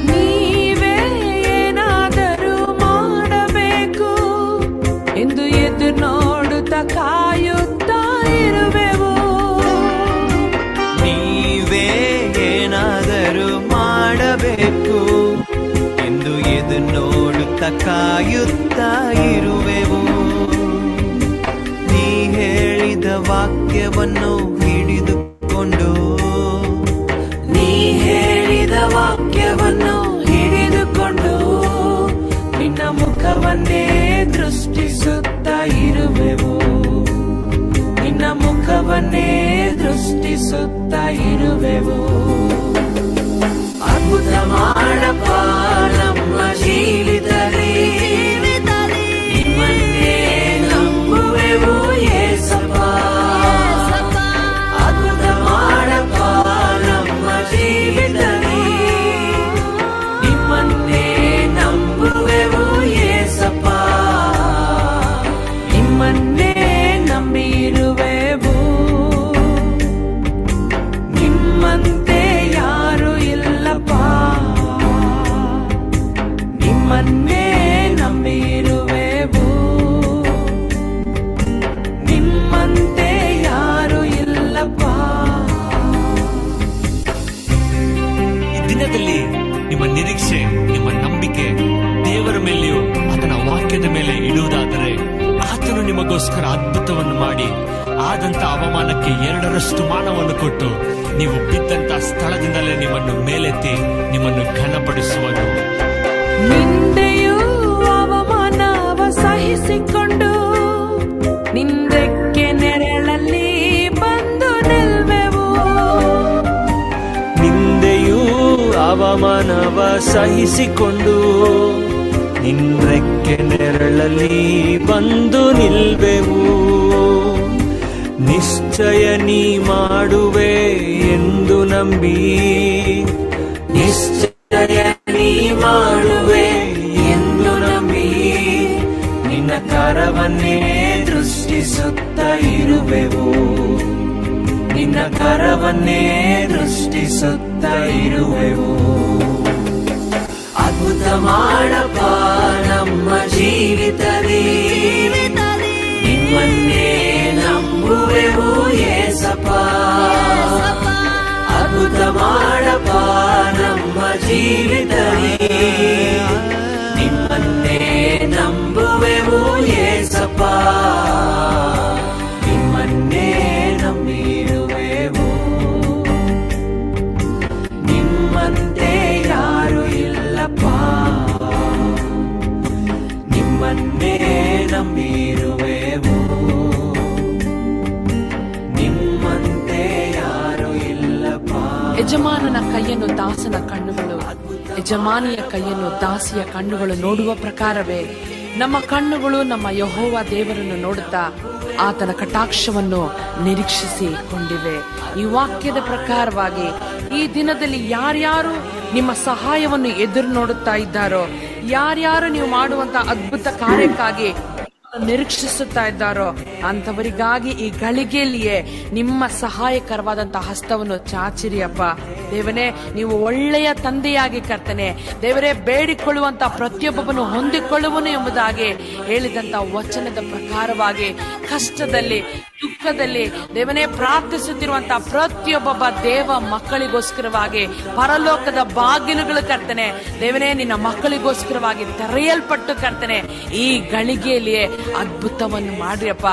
ನೀವೇ ಏನಾದರೂ ಮಾಡಬೇಕು ಎಂದು ಎದುರು ನೋಡುತ್ತಾ ಕಾಯುತ್ತಾ ಇರುವೆವು. ನೀವೇ ಏನಾದರೂ ಮಾಡಬೇಕು ಎಂದು ಎದುರು ನೋಡುತ್ತಾ ಕಾಯುತ್ತಾ ಇರುವೆವು. ನೀ ಹೇಳಿದ ವಾಕ್ಯವನ್ನು ಹಿಡಿದುಕೊಂಡು ನಿನ್ನ ಮುಖವನ್ನೇ ದೃಷ್ಟಿಸುತ್ತಾ ಇರುವೆವು. ನಿನ್ನ ಮುಖವನ್ನೇ ದೃಷ್ಟಿಸುತ್ತಾ ಇರುವೆವು. ಅದ್ಭುತ ಮಾಡಪ್ಪ ನಮ್ಮ ಜೀವಿತದಲ್ಲಿ, ನಿಮ್ಮನ್ನೇ ನಂಬುವೆವು ಯೇಸಪ್ಪ. ಅದ್ಭುತ ಮಾಡಪ್ಪ ನಮ್ಮ ಜೀವಿತದಲ್ಲಿ, ನಿಮ್ಮನ್ನೇ ನಂಬುವೆವು ಯೇಸಪ್ಪ. ನಿಮ್ಮನ್ನೇ ನಂಬಿರುವೆವು. ನಿಮ್ಮಂತೆ ಯಾರು ಇಲ್ಲಪ್ಪ. ನಿಮ್ಮನ್ನೇ ನಂಬಿರುವೆವು. ನಿಮ್ಮಂತೆ ಯಾರು ಇಲ್ಲಪ್ಪ. ಈ ದಿನದಲ್ಲಿ ನಿಮ್ಮ ನಿರೀಕ್ಷೆ, ನಿಮ್ಮ ನಂಬಿಕೆ ದೇವರ ಮೇಲೆಯೂ ಆತನ ವಾಕ್ಯದ ಮೇಲೆ ಇಡುವುದಾದರೆ ಆತನು ನಿಮಗೋಸ್ಕರ ಅದ್ಭುತವನ್ನು ಮಾಡಿ ಆದಂತ ಅವಮಾನಕ್ಕೆ 2ರಷ್ಟು ಮಾನವನ್ನು ಕೊಟ್ಟು ನೀವು ಬಿದ್ದಂತ ಸ್ಥಳದಿಂದಲೇ ನಿಮ್ಮನ್ನು ಮೇಲೆತ್ತಿ ನಿಮ್ಮನ್ನು ಘನಪಡಿಸುವನು. ನಿಂದೆಯೂ ಅವಮಾನವ ಸಹಿಸಿಕೊಂಡು ನಿಂದಕ್ಕೆ ನೆರಳಲ್ಲಿ ಬಂದು ನಿಲ್ವೆವು. ನಿಂದೆಯೂ ಅವಮಾನವ ಸಹಿಸಿಕೊಂಡು ನಿನ್ರೆಕ್ಕೆ ನೆರಳಲ್ಲಿ ಬಂದು ನಿಲ್ವೆವು. ನಿಶ್ಚಯ ನೀ ಮಾಡುವೆ ಎಂದು ನಂಬಿ, ನಿಶ್ಚಯ ನೀ ಮಾಡುವೆ ಎಂದು ನಂಬಿ, ನಿನ್ನ ಕರವನ್ನೇ ದೃಷ್ಟಿಸುತ್ತಾ ಇರುವೆವು. ನಿನ್ನ ಕರವನ್ನೇ ದೃಷ್ಟಿಸುತ್ತಾ ಇರುವೆವು. ಅದ್ಭುತ ಮಾಡಪ್ಪ ನಮ್ಮ ಜೀವಿತದಲ್ಲಿ, ನಿಮ್ಮನ್ನೇ ನಂಬುವೆವು ಯೇಸಪ್ಪ. ಅದ್ಭುತ ಮಾಡಪ್ಪ ನಮ್ಮ ಜೀವಿತದಲ್ಲಿ, ನಿಮ್ಮನ್ನೇ ನಂಬುವೆವು ಯೇಸಪ್ಪ. ನಿಮ್ಮನ್ನೇ ನಂಬಿರುವೆವು. ನಿಮ್ಮಂತೆ ಯಾರು ಇಲ್ಲಪ್ಪ. ನಿಮ್ಮನ್ನೇ ನಂಬಿರುವೆವು. ನಿಮ್ಮಂತೆ ಯಾರು ಇಲ್ಲಪ್ಪ. ಯಜಮಾನನ ಕೈಯನ್ನು ದಾಸನ ಕಣ್ಣುಗಳು, ಯಜಮಾನಿಯ ಕೈಯನ್ನು ದಾಸಿಯ ಕಣ್ಣುಗಳು ನೋಡುವ ಪ್ರಕಾರವೇ ನಮ್ಮ ಕಣ್ಣುಗಳು ನಮ್ಮ ಯೆಹೋವ ದೇವರನ್ನು ನೋಡುತ್ತಾ ಆತನ ಕಟಾಕ್ಷವನ್ನು ನಿರೀಕ್ಷಿಸಿಕೊಂಡಿವೆ. ಈ ವಾಕ್ಯದ ಪ್ರಕಾರವಾಗಿ ಈ ದಿನದಲ್ಲಿ ಯಾರ್ಯಾರು ನಿಮ್ಮ ಸಹಾಯವನ್ನು ಎದುರು ನೋಡುತ್ತಾ ಇದ್ದಾರೋ, ಯಾರ್ಯಾರು ನೀವು ಮಾಡುವಂತ ಅದ್ಭುತ ಕಾರ್ಯಕ್ಕಾಗಿ ನಿರೀಕ್ಷಿಸುತ್ತಾ ಇದ್ದಾರೋ ಅಂತವರಿಗಾಗಿ ಈ ಗಳಿಗೆಯಲ್ಲಿಯೇ ನಿಮ್ಮ ಸಹಾಯಕರವಾದಂತಹ ಹಸ್ತವನ್ನು ಚಾಚಿರಿಯಪ್ಪ. ದೇವನೇ, ನೀವು ಒಳ್ಳೆಯ ತಂದೆಯಾಗಿ ಕರ್ತನೆ ದೇವರೇ, ಬೇಡಿಕೊಳ್ಳುವಂತ ಪ್ರತಿಯೊಬ್ಬನು ಹೊಂದಿಕೊಳ್ಳುವನು ಎಂಬುದಾಗಿ ಹೇಳಿದಂತ ವಚನದ ಪ್ರಕಾರವಾಗಿ ಕಷ್ಟದಲ್ಲಿ ದುಃಖದಲ್ಲಿ ದೇವನೇ ಪ್ರಾರ್ಥಿಸುತ್ತಿರುವಂತಹ ಪ್ರತಿಯೊಬ್ಬ ದೇವ ಮಕ್ಕಳಿಗೋಸ್ಕರವಾಗಿ ಪರಲೋಕದ ಬಾಗಿಲುಗಳು ಕರ್ತನೆ ದೇವನೇ ನಿನ್ನ ಮಕ್ಕಳಿಗೋಸ್ಕರವಾಗಿ ತೆರೆಯಲ್ಪಟ್ಟು ಕರ್ತನೆ ಈ ಗಳಿಗೆಯಲ್ಲಿಯೇ ಅದ್ಭುತವನ್ನು ಮಾಡ್ರಿಯಪ್ಪ.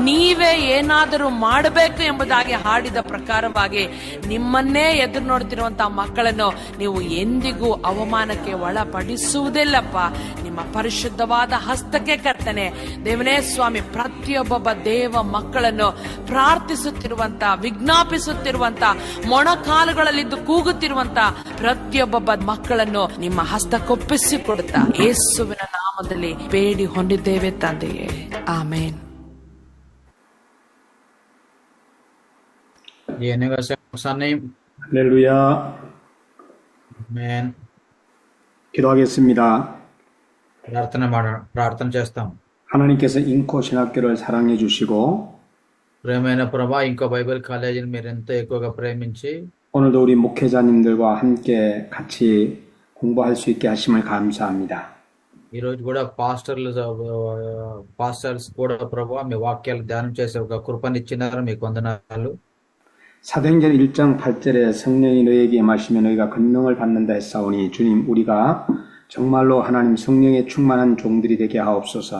ನೀವೇ ಏನಾದರೂ ಮಾಡಬೇಕು ಎಂಬುದಾಗಿ ಹಾಡಿದ ಪ್ರಕಾರವಾಗಿ ನಿಮ್ಮನ್ನೇ ಎದುರು ನೋಡ್ತಿರುವಂತಹ ಮಕ್ಕಳನ್ನು ನೀವು ಎಂದಿಗೂ ಅವಮಾನಕ್ಕೆ ಒಳಪಡಿಸುವುದಿಲ್ಲಪ್ಪ. ನಿಮ್ಮ ಪರಿಶುದ್ಧವಾದ ಹಸ್ತಕ್ಕೆ ಕರ್ತನೆ ದೇವನೇ ಸ್ವಾಮಿ, ಪ್ರತಿಯೊಬ್ಬ ದೇವ ಮಕ್ಕಳನ್ನು ಪ್ರಾರ್ಥಿಸುತ್ತಿರುವಂತ, ವಿಜ್ಞಾಪಿಸುತ್ತಿರುವಂತ, ಮೊಣಕಾಲುಗಳಲ್ಲಿದ್ದು ಕೂಗುತ್ತಿರುವಂತ ಪ್ರತಿಯೊಬ್ಬ ಮಕ್ಕಳನ್ನು ನಿಮ್ಮ ಹಸ್ತಕ್ಕೊಪ್ಪಿಸಿಕೊಡುತ್ತಾ ಯೇಸುವಿನ ನಾಮದಲ್ಲಿ ಬೇಡಿ ಹೊಂದಿದ್ದೇವೆ ತಂದೆಯೇ, ಆಮೇನ್. 할렐루야. ఆమేన్. 기도하겠습니다. ప్రార్థన చేస్తాం. 하나님께서 인코 신학교를 사랑해 주시고 ప్రేమైన ప్రభా, ఇంకో బైబిల్ కాలేజీని మీరు ఎంతో ఎక్కువగా ప్రేమించి 오늘도 우리 목회자님들과 함께 같이 공부할 수 있게 하심을 감사합니다. ఈ రోజు కూడా పాస్టర్స్ కూడా ప్రభు మీ వాక్యాలు ధ్యానం చేసే ఒక కృపనిచ్చినారు, మీకు వందనాలు. 사도행전 1장 8절에 성령이 너에게 임하시면 너희가 권능을 받는다 했사오니 주님 우리가 정말로 하나님 성령에 충만한 종들이 되게 하옵소서.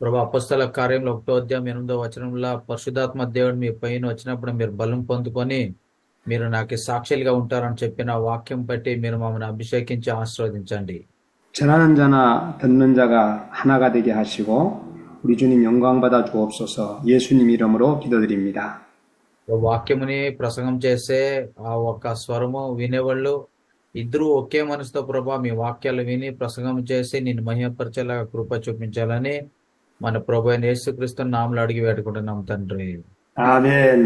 ప్రభు అపొస్తల కార్యంలో 1:8 పరిశుద్ధాత్మ దేవుడు మీ పైన వచ్చినప్పుడు మీరు బలం పొందుకొని మీరు నాకు సాక్షులుగా ఉంటారని చెప్పిన వాక్యం బట్టి మీరు మమ్మల్ని అభిషేకించి ఆశీర్వదించండి. 전하는 자나 듣는 자가 하나가 되게 하시고 우리 주님 영광 받아 주옵소서. 예수님 이름으로 기도드립니다. వాక్యముని ప్రసంగం చేసే ఆ ఒక్క స్వరము వినేవాళ్ళు ఇద్దరు ఒకే మనసుతో ప్రభా మీ వాక్యాలు విని ప్రసంగం చేసి నేను మహిమపరిచేలాగా కృప చూపించాలని మన ప్రభు అయిన యేసుక్రీస్తు నామములో అడిగి వేడుకుంటున్నాం తండ్రి. 아멘.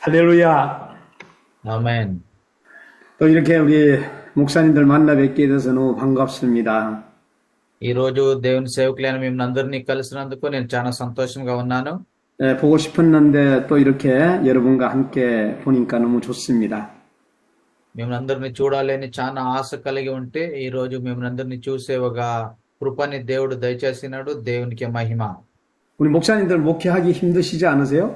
할렐루야. ఆమేన్. 또 이렇게 우리 목사님들 만나 뵙게 돼서 너무 반갑습니다. ఈ రోజు దేవుని సేవకులైన మిమ్మల్ని అందరినీ కలిసినందుకు నేను చాలా సంతోషంగా ఉన్నాను. 보고 싶었는데 또 이렇게 여러분과 함께 보니까 너무 좋습니다. మిమ్మల్ని అందరినీ చూడాలని చాలా ఆశ కలిగి ఉంటే ఈ రోజు మిమ్మల్ని అందరినీ చూసే ఒక కృపని దేవుడు దయచేసినాడు. దేవునికి మహిమ. 우리 목사님들 목회하기 힘드시지 않으세요?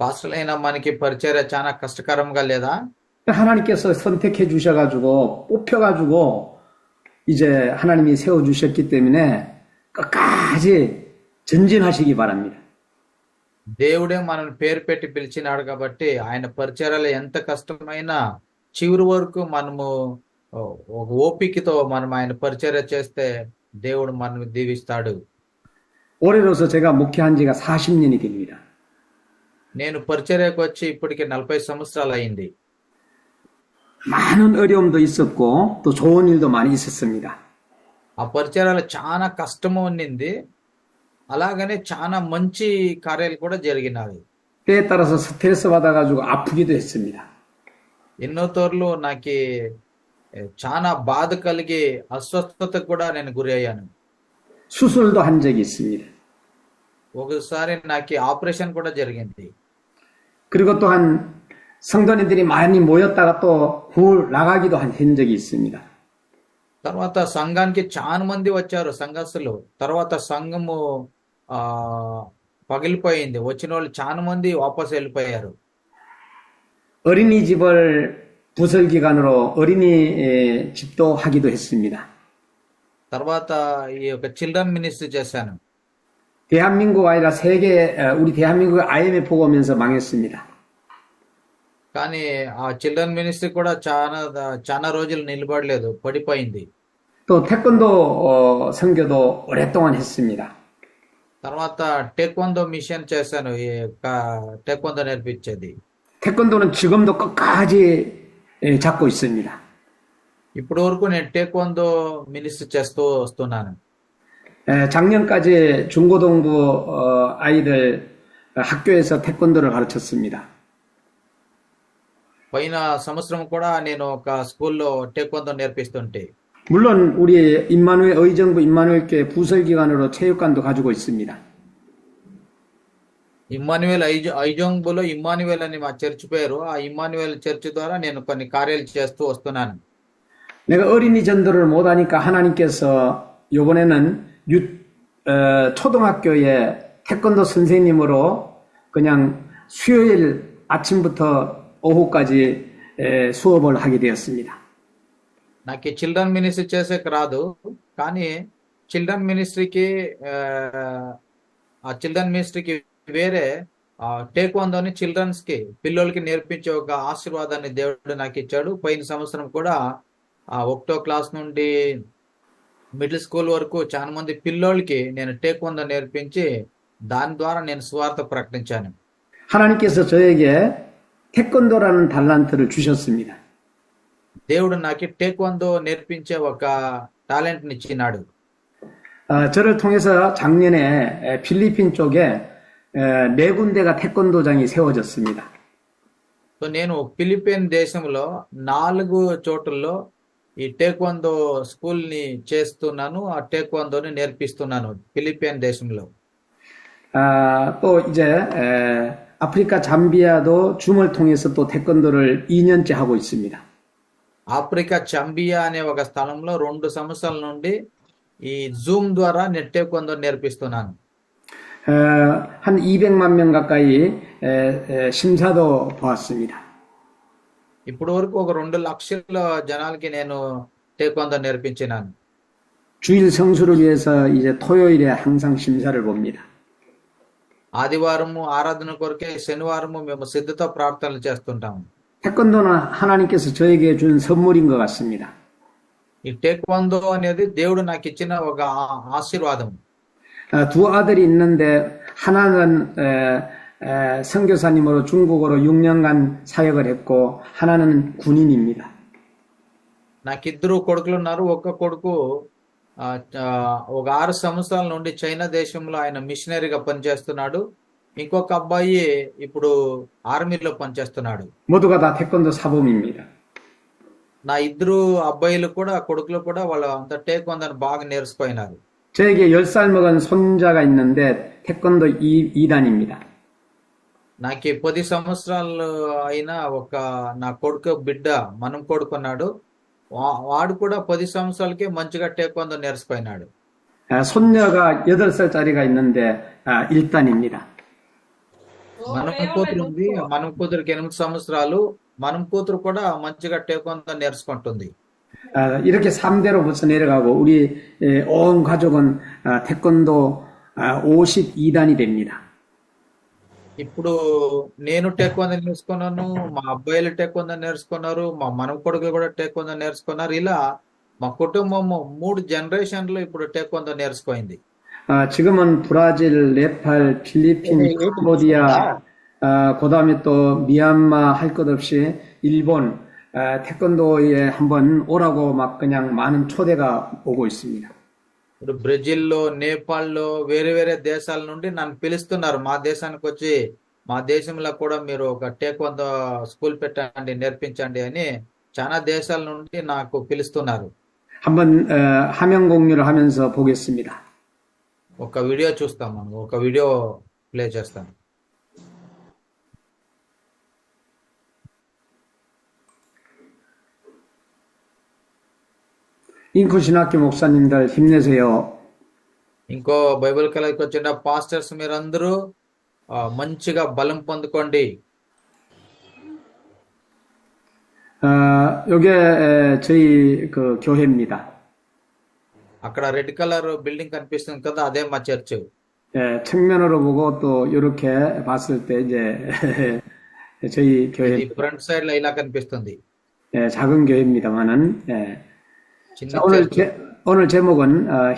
పాస్టర్లైన మనకి పరిచర్య చాలా కష్టకరంగా లేదా? 하나님께서 선택해 주셔가지고 뽑혀가지고 이제 하나님이 세워주셨기 때문에 끝까지 전진하시기 바랍니다. దేవుడే మనల్ని పేరు పెట్టి పిలిచినాడు కాబట్టి ఆయన పరిచర్యలో ఎంత కష్టమైనా చివరి వరకు మనము ఒక ఓపికతో మనం ఆయన పరిచర్య చేస్తే దేవుడు మనల్ని దీవిస్తాడు. 올해로서 제가 목회한 지가 40년이 됩니다. నేను పరిచర్యకు వచ్చి ఇప్పటికి 40 సంవత్సరాలు అయింది. 많은 어려움도 있었고 또 좋은 일도 많이 있었습니다. ఆ పరిచర్యలో చాలా కష్టము ఉండింది, అలాగనే చాలా మంచి కార్యాలు కూడా జరిగినాయి. 때에 따라서 스트레스 받아가지고 아프기도 했습니다. ఎన్నో తోర్లు నాకు చాలా బాధ కలిగి అస్వస్థతకు కూడా నేను గురి అయ్యాను. 수술도 한 적이 있습니다. ఒకసారి నాకు ఆపరేషన్ కూడా జరిగింది. 그리고 또한 성도님들이 많이 모였다가 또 훌 나가기도 한 적이 있습니다. తర్వాత సంఘానికి చాలా మంది వచ్చారు సంఘస్థులు. తర్వాత సంఘము పగిలిపోయింది. వచ్చిన వాళ్ళు చాలా మంది వాపసు వెళ్ళిపోయారు. 어린이집을 부설기관으로 어린이 집도 하기도 했습니다. తర్వాత ఈ యొక్క చిల్డ్రన్ మినిస్ట్రీ చేశాను. 대한민국 아니라 세계 우리 대한민국 IMF 오면서 망했습니다. కానీ ఆ చిల్డ్రన్ మినిస్ట్రీ కూడా చాలా రోజులు నిలబడలేదు, పడిపోయింది. 또 태권도 선교도 오랫동안 했습니다. తర్వాత టేక్వాందో మిషన్ చేశాను, ఈ టేక్వాందో నేర్పించేది. 태권도는 지금도 끝까지 잡고 있습니다. ఇప్పటి వరకు నేను టేక్వాందో మినిస్ట్రీ చేస్తూ వస్తున్నాను. 작년까지 중고등부 아이들 학교에서 태권도를 가르쳤습니다. పోయిన సంవత్సరం కూడా నేను ఒక స్కూల్లో టేక్వాందో నేర్పిస్తుంటే, 물론 우리 의정부 임마누엘교회 부설기관으로 체육관도 가지고 있습니다. ఇమ్మాన్యుయేల్ ఐజోంగ్బులో ఇమ్మాన్యుయేల్ అని మా చర్చ్ పేరు. ఆ ఇమ్మాన్యుయేల్ చర్చ్ ద్వారా నేను కొన్ని కార్యాలు చేస్తూ వస్తున్నాను. 내가 어린이 전도를 못하니까 하나님께서 이번에는 초등학교에 태권도 선생님으로 그냥 수요일 아침부터 오후까지 수업을 하게 되었습니다. నాకు చిల్డ్రన్ మినిస్ట్రీ చేసేకి రాదు, కానీ చిల్డ్రన్ మినిస్ట్రీకి ఆ చిల్డ్రన్ మినిస్ట్రీకి వేరే టేక్వాందోని చిల్డ్రన్స్ కి పిల్లలకి నేర్పించే ఒక ఆశీర్వాదాన్ని దేవుడు నాకు ఇచ్చాడు. పోయిన సంవత్సరం కూడా 1వ క్లాస్ నుండి మిడిల్ స్కూల్ వరకు చాలా మంది పిల్లోళ్ళకి నేను టేక్వాందో నేర్పించి దాని ద్వారా నేను సువార్త ప్రకటించాను. 하나님께서 저에게 태권도라는 달란트를 주셨습니다. దేవుడు నాకు టేక్వాందో నేర్పించే ఒక టాలెంట్ ని ఇచ్చినాడు. 저를 통해서 작년에 필리핀 쪽에 4군데가 태권도장이 세워졌습니다. నేను ఫిలిపిన్ దేశంలో 4 చోట్లలో ఈ టేక్వాందో స్కూల్ ని చేస్తున్నాను. ఆ టేక్వాందోని నేర్పిస్తున్నాను ఫిలిపిన్ దేశంలో. 또 이제 아프리카 잠비아도 줌을 통해서 또 태권도를 2년째 하고 있습니다. ఆఫ్రికా చంబియా అనే ఒక స్థలంలో 2 సంవత్సరాల నుండి ఈ జూమ్ ద్వారా నేను టేక్వాందో నేర్పిస్తున్నాను. 한 200만 명 가까이 심사도 보았습니다. ఇప్పుడు వరకు ఒక 2 లక్షల జనాలకి నేను టేక్వాందో నేర్పించినాను. 주일 성수를 위해서 이제 토요일에 항상 심사를 봅니다. ఆదివారము ఆరాధన కొరకే శనివారము మేము సిద్ధత ప్రార్థనలు చేస్తుంటాము. 태권도는 하나님께서 저에게 준 선물인 것 같습니다. ఈ టేక్వాందో అనేది దేవుడు నాకు ఇచ్చిన ఒక ఆశీర్వాదం. 두 아들이 있는데 하나는 선교사님으로 중국으로 6년간 사역을 했고 하나는 군인입니다. నాకిద్దరు కొడుకులు ఉన్నారు. ఒక్క కొడుకు ఒక 6 సంవత్సరాల నుండి చైనా దేశంలో ఆయన మిషనరీగా పనిచేస్తున్నాడు. ఇంకొక అబ్బాయి ఇప్పుడు ఆర్మీలో పనిచేస్తున్నాడు. 모두가 다 태권도 사범입니다. నా ఇద్దరు అబ్బాయిలు కూడా కొడుకులు కూడా వాళ్ళు అంత టేక్వాందోని బాగా నేర్చుకున్నారు. 저에게 10살 먹은 손자가 있는데 태권도 2단입니다. నాకు 10 సంవత్సరాలు అయిన ఒక నా కొడుకు బిడ్డ మనం కొడుకున్నాడు. వాడు కూడా 10 సంవత్సరాలకే మంచిగా టేక్వాందో నేర్చుకున్నాడు. 손녀가 8살짜리가 있는데 1단입니다. మనం కూతురు ఉంది. మనం కూతురికి 8 సంవత్సరాలు. మనం కూతురు కూడా మంచిగా టేక్వాందో నేర్చుకుంటుంది. 이렇게 3대로 벌써 내려가고 우리 온 가족은 태권도 52단이 됩니다. ఇప్పుడు నేను టేక్వాందో నేర్చుకున్నాను. మా అబ్బాయిలు టేక్వాందో నేర్చుకున్నారు. మా మన కొడుకులు కూడా టేక్వాందో నేర్చుకున్నారు. ఇలా మా కుటుంబము 3 జనరేషన్లు ఇప్పుడు టేక్వాందో నేర్చుకుంది. 지금은 브라질, 네팔, 필리핀, 캄보디아, 그다음에 또 미얀마 할 것 없이 일본 태권도에 한번 오라고 막 그냥 많은 초대가 오고 있습니다. ఇప్పుడు బ్రెజిల్లో, నేపాల్లో వేరే వేరే దేశాల నుండి నన్ను పిలుస్తున్నారు. మా దేశానికి వచ్చి మా దేశంలో కూడా మీరు ఒక టేక్వాందో స్కూల్ పెట్టండి, నేర్పించండి అని చాలా దేశాల నుండి నాకు పిలుస్తున్నారు. 한번 화면 공유를 하면서 보겠습니다. ఒక వీడియో చూస్తాం. మనం ఒక వీడియో ప్లే చేస్తాం. 인쿠신학교 목사님들 힘내세요. ఇంకో బైబిల్ కాలేజీకి వచ్చిన పాస్టర్స్ మీరందరూ మంచిగా బలం పొందుకోండి. 요게 저희 그 교회입니다. అక్కడ రెడ్ కలర్ బిల్డింగ్ కనిపిస్తుంది కదా, అదే మా చర్చ్. 측면으로 보고 또 이렇게 봤을 때 이제 저희 교회 ఇది ఫ్రంట్ సైడ్ లో ఇలా కనిపిస్తుంది. 작은 교회입니다만은 చిన్న 자, 오늘 చర్చ్. 오늘 제목은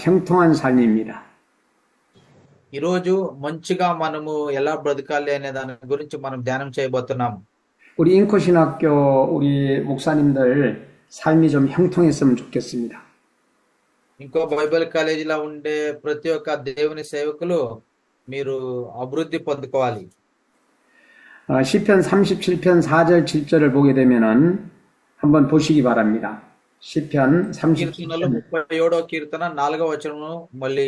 형통한 삶입니다. ఈరోజు మంచిగా మనము ఎలా బ్రతకాలి అనే దాని గురించి మనం ధ్యానం చేయబోతున్నాం. 우리 인코신학교 우리 목사님들 삶이 좀 형통했으면 좋겠습니다. ఇంకో బైబిల్ కాలేజీలో ఉండే ప్రతి ఒక్క దేవుని సేవకులు మీరు అభివృద్ధి పొందుకోవాలి. 시편 37편 4절 7절을 보게 되면은 한번 보시기 바랍니다. 시편 కీర్తనలు 37편 37వ కీర్తన 4వ వచనము మళ్ళీ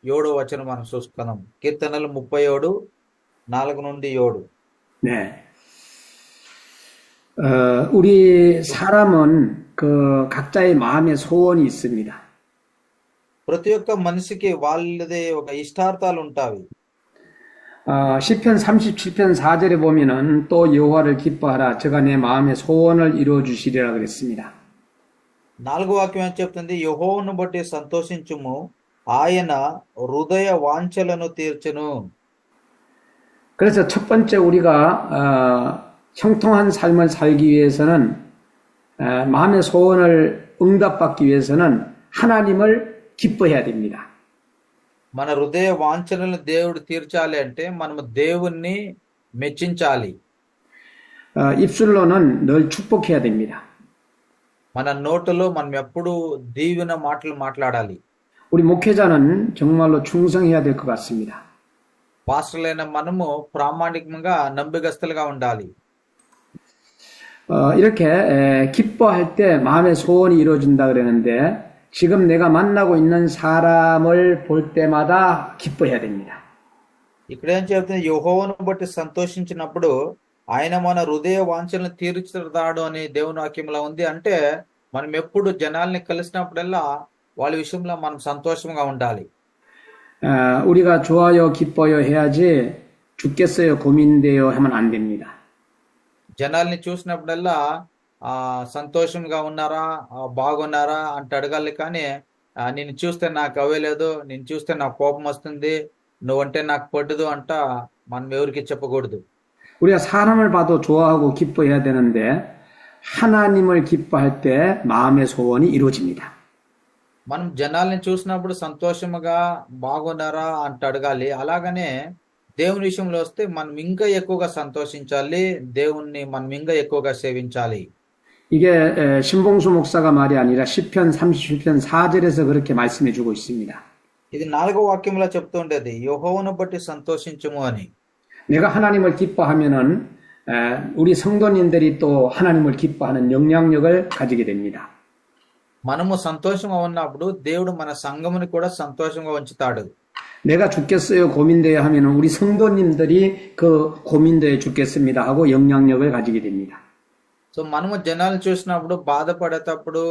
7వ వచనం మనం చూసుకున్నాం. కీర్తనలు 37 4 నుండి 7. 네. 우리 사람은 그 각자의 마음의 소원이 있습니다. ప్రతి ఒక్క మనిషికి వాళ్ళదే ఒక ఇష్టార్థాలు ఉంటాయి. 시편 37편 4절에 보면은 또 여호와를 기뻐하라 저가 내 마음의 소원을 이루어 주시리라 그랬습니다. 4వ వాక్యం ఏం చెప్తుంది? యెహోవాను బట్టి సంతోషించుము, ఆయన హృదయ వాంఛలను తీర్చును. 그래서 첫 번째 우리가 형통한 삶을 살기 위해서는 마음의 소원을 응답받기 위해서는 하나님을 기뻐해야 됩니다. మన హృదయ వాంఛనలను దేవుడు తీర్చాలి అంటే మనము దేవుణ్ణి మెచ్చించాలి. 입술로는 늘 축복해야 됩니다. మన నోటులో మనం ఎప్పుడు దీవెన మాటలు మాట్లాడాలి. 우리 목회자는 정말로 충성해야 될 것 같습니다. పాస్టర్లైన మనము ప్రామాణికంగా నమ్మకస్తులుగా ఉండాలి. 이렇게 기뻐할 때 마음의 소원이 이루어진다 그러는데 지금 내가 만나고 있는 사람을 볼 때마다 기뻐해야 됩니다. ఇక్కడ ఏం చెప్తుంది, యెహోవాను బట్టి సంతోషించినప్పుడు ఆయన మన హృదయ వాంఛలను తీర్చుతాడు అని దేవుని వాక్యంలో ఉంది. అంటే మనం ఎప్పుడు జనాల్ని కలిసినప్పుడల్లా వాళ్ళ విషయంలో మనం సంతోషంగా ఉండాలి. 우리가 좋아요, 기뻐요 해야지 죽겠어요, 고민돼요 하면 안 됩니다. జనాల్ని చూసినప్పుడల్లా సంతోషంగా ఉన్నారా, బాగున్నారా అంటే అడగాలి. కానీ నిన్ను చూస్తే నాకు అవ్వలేదు, నిన్ను చూస్తే నాకు కోపం వస్తుంది, నువ్వంటే నాకు పడ్డదు అంట మనం ఎవరికి చెప్పకూడదు. 우리가 사람을 봐도 좋아하고 기뻐해야 되는데 하나님을 기뻐할 때 마음의 소원이 이루어집니다. మనం జనాల్ని చూసినప్పుడు సంతోషముగా బాగున్నారా అంటే అడగాలి. అలాగనే దేవుని విషయంలో వస్తే మనం ఇంకా ఎక్కువగా సంతోషించాలి, దేవుణ్ణి మనం ఇంకా ఎక్కువగా సేవించాలి. 이게 신봉수 목사가 말이 아니라 시편 37편 4절에서 그렇게 말씀해 주고 있습니다. ఇది 4వ వాక్యంలో చెప్తుండేది, యెహోవాను బట్టి సంతోషించుము అని. 내가 하나님을 기뻐하면은 우리 성도님들이 또 하나님을 기뻐하는 영향력을 가지게 됩니다. మనము సంతోషంగా ఉన్నప్పుడు దేవుడు మన సంఘముని కూడా సంతోషంగా ఉంచుతాడు. 내가 죽겠어요, 고민돼요 하면은 우리 성도님들이 그 고민돼요, 죽겠습니다 하고 영향력을 가지게 됩니다. సో మనము జనాలు చూసినప్పుడు బాధపడేటప్పుడు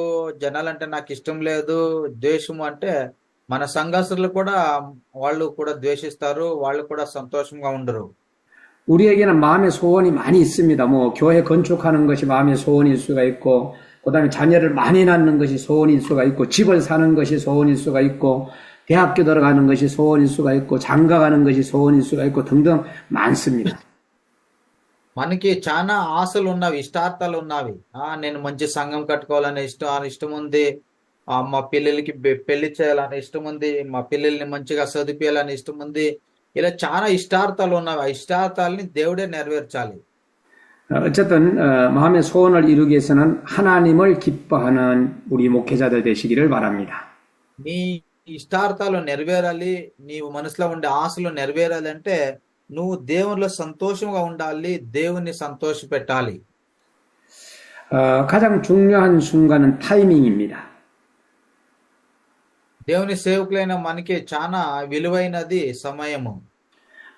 జనాలంటే నాకు ఇష్టం లేదు, ద్వేషము అంటే మన సంఘస్థులు కూడా వాళ్ళు కూడా ద్వేషిస్తారు, వాళ్ళు కూడా సంతోషంగా ఉండరు. 우리에게는 마음의 소원이 많이 있습니다. 뭐 교회 건축하는 것이 마음의 소원일 수가 있고, 그다음에 자녀를 많이 낳는 것이 소원일 수가 있고, 집을 사는 것이 소원일 수가 있고, 대학교 들어가는 것이 소원일 수가 있고, 장가 가는 것이 소원일 수가 있고 등등 많습니다. మనకి చాలా ఆశలు ఉన్నవి, ఇష్టార్థాలు ఉన్నవి. నేను మంచి సంఘం కట్టుకోవాలనే ఇష్టం ఉంది, మా పిల్లలకి పెళ్లి చేయాలనే ఇష్టం ఉంది, మా పిల్లల్ని మంచిగా చదివించాలని ఇష్టం ఉంది. ఇలా చాలా ఇష్టార్థాలు ఉన్నవి. ఆ ఇష్టార్థాలని దేవుడే నెరవేర్చాలి. 어쨌든 마음의 소원을 이루기 위해서는 하나님을 기뻐하는 우리 목회자들 되시기를 바랍니다. నీ ఇష్టార్థాలు నెరవేరాలి, నీవు మనసులో ఉండే ఆశలు నెరవేరాలి అంటే నువ్వు దేవునిలో సంతోషంగా ఉండాలి, దేవుని సంతోష పెట్టాలి. 가장 중요한 순간은 타이밍입니다. దేవుని సేవకులైన మనకి చాలా విలువైనది సమయము.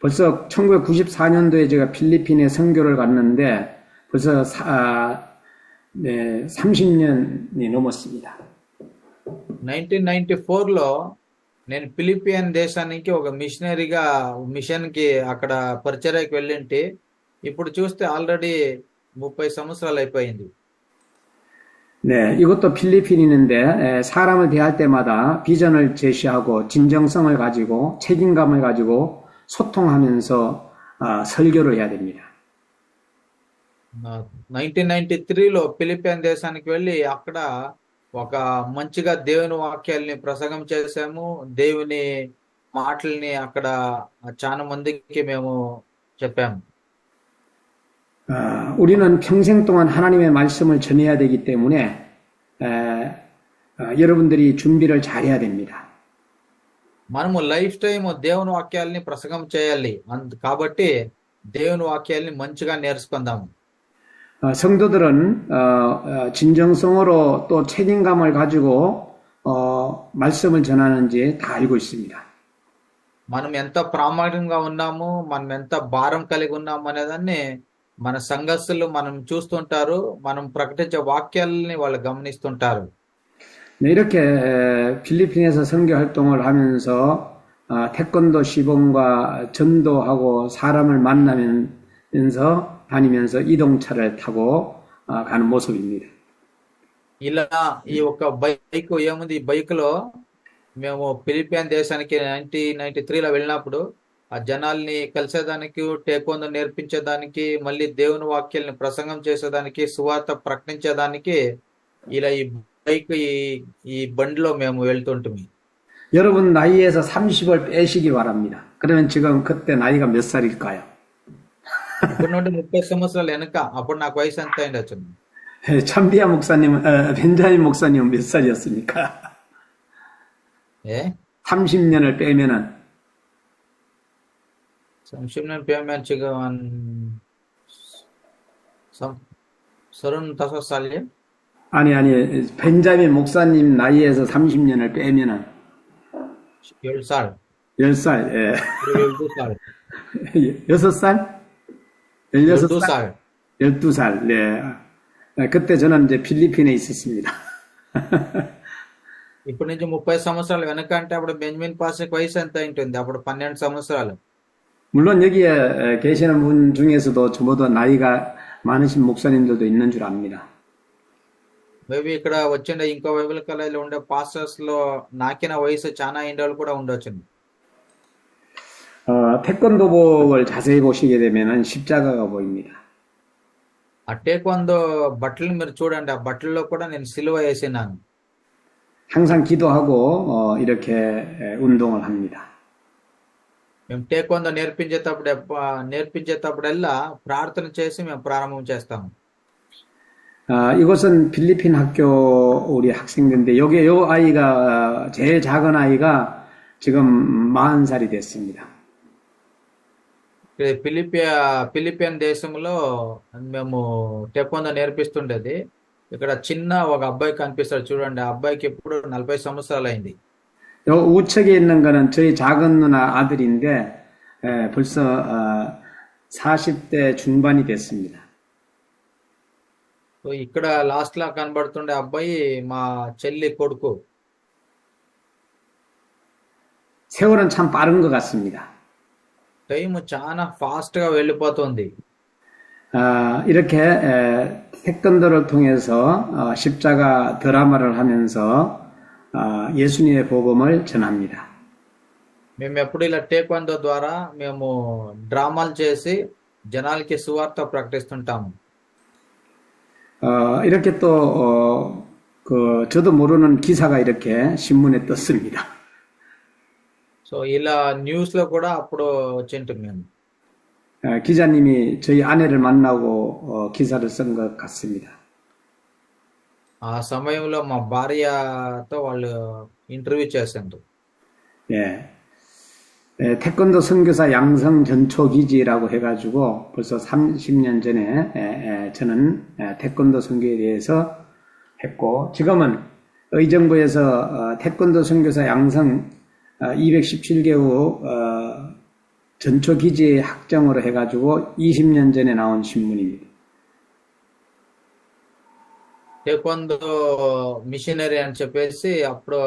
벌써 1994년도에 제가 필리핀에 선교를 갔는데 벌써 30년이 넘었습니다. 1994లో నేను ఫిలిపియన్ దేశానికి ఒక మిషన్ కి అక్కడ పరిచర్యకి వెళ్ళింటి. ఇప్పుడు చూస్తే ఆల్రెడీ 30 సంవత్సరాలు అయిపోయింది. 네, 이것도 필리핀이는데 사람을 대할 때마다 비전을 제시하고 진정성을 가지고 책임감을 가지고 소통하면서 설교를 해야 됩니다. 1993లో ఫిలిపియన్ దేశానికి వెళ్ళి అక్కడ ఒక మంచిగా దేవుని వాక్యాల్ని ప్రసంగం చేశాము. దేవుని మాటల్ని అక్కడ చాలా మందికి మేము చెప్పాము. 우리는 평생 동안 하나님의 말씀을 전해야 되기 때문에 여러분들이 준비를 잘해야 됩니다. మనము లైఫ్ టైం దేవుని వాక్యాల్ని ప్రసంగం చేయాలి. కాబట్టి దేవుని వాక్యాల్ని మంచిగా నేర్చుకుందాము. 성도들은 진정성으로 또 책임감을 가지고 말씀을 전하는지 다 알고 있습니다. మనం ఎంత ప్రామాణికంగా ఉన్నాము, మనం ఎంత భారం కలిగి ఉన్నాము అనేదాన్ని మన సంఘస్థులు మనం చూస్తుంటారు, మనం ప్రకటించే వాక్యాలని వాళ్ళు గమనిస్తుంటారు. 네, 이렇게 필리핀에서 선교 활동을 하면서 태권도 시범과 전도하고 사람을 만나면서 다니면서 이동차를 타고 가는 모습입니다. ఇలా ఈ ఒక బైక్ ఏముంది, ఈ బైక్ లో మేము ఫిలిపియన్ దేశానికి 1993లో వెళ్ళినప్పుడు ఆ జనాల్ని కలిసేదానికి, టేక్వాండో నేర్పించేదానికి, మళ్ళీ దేవుని వాక్యాలని ప్రసంగం చేసేదానికి, సువార్త ప్రకటించేదానికి ఇలా ఈ బైక్ ఈ బండిలో మేము వెళ్తుంటిమి. 여러분 나이에서 30을 빼시기 바랍니다. 그러면 지금 그때 나이가 몇 살일까요? ఇప్పటి నుండి 30 సంవత్సరాలు వెనక అప్పుడు నాకు వయసు ఎంత అయిండొచ్చు? 참비아 목사님은 벤자민 목사님은 몇 살이었습니까? ఏ 30년을 빼면은 30년 빼면 지금 한 35살이요? 아니 벤자민 목사님 나이에서 30년을 빼면은 10살. 10살, 예. 12살. 6살? 16살? 12살. 12살, 네. 그때 저는 이제 필리핀에 있었습니다. ఇప్పటి నుంచి 30 సంవత్సరాలు వెనక అంటే అప్పుడు బెంజమిన్ పాస్కి వయసు ఎంత ఉంటుంది? అప్పుడు 12 సంవత్సరాలు. 물론 여기에 계시는 분 중에서도 저보다 나이가 많으신 목사님들도 있는 줄 압니다. మేబీ ఇక్కడ వచ్చిండే ఇంకో బైబిల్ కాలేజీలో ఉండే పాస్టర్స్ లో నాకిన వయసు చాలా ఇండియాలు కూడా ఉండొచ్చు. 태권도복을 자세히 보시게 되면은 십자가가 보입니다. ఆ టేక్వాందో బట్టలు మీరు చూడండి, ఆ బట్టల్లో కూడా నేను సిలువ వేసినాను. 항상 기도하고 이렇게 운동을 합니다. మేము టేక్వాందో నేర్పించేటప్పుడల్లా ప్రార్థన చేసి మేము ప్రారంభం చేస్తాము. 이곳은 필리핀 학교 우리 학생들인데 여기 요 아이가 제일 작은 아이가 지금 40살이 됐습니다. ఫిలిపియన్ దేశంలో మేము టేక్వాందో నేర్పిస్తుండేది. ఇక్కడ చిన్న ఒక అబ్బాయి కనిపిస్తాడు చూడండి, ఆ అబ్బాయికి ఇప్పుడు 40 సంవత్సరాలు అయింది. 요 우측에 있는 거는 저희 작은 누나 아들인데 벌써 40대 중반이 됐습니다. సో ఇక్కడ లాస్ట్ లా కనబడుతుండే అబ్బాయి మా చెల్లి కొడుకు. 세월은 참 빠른 것 같습니다. టైం చాలా ఫాస్ట్ గా వెళ్ళిపోతుంది. 이렇게 태권도를 통해서 십자가 드라마를 하면서 예수님의 복음을 전합니다. మేము ఎప్పుడు ఇలా టేక్వాందో ద్వారా మేము డ్రామాలు చేసి జనాలకి సువార్త ప్రకటిస్తుంటాము. 이렇게 또 저도 모르는 기사가 이렇게 신문에 떴습니다. సో ఇలా న్యూస్ లో కూడా అప్పుడు వచ్చింటాం మేము. 기자님이 저희 아내를 만나고 기사를 쓴 것 같습니다. ఆ సమయంలో మా భార్యతో వాళ్ళు ఇంటర్వ్యూ చేశారు. 예. 태권도 선교사 양성 전초 기지라고 해가지고 벌써 30년 전에 저는 태권도 선교에 대해서 했고 지금은 의정부에서 태권도 선교사 양성 217개국 전초 기지 확정으로 해가지고 20년 전에 나온 신문입니다. టేక్వాందో మిషనరీ అని చెప్పేసి అప్పుడు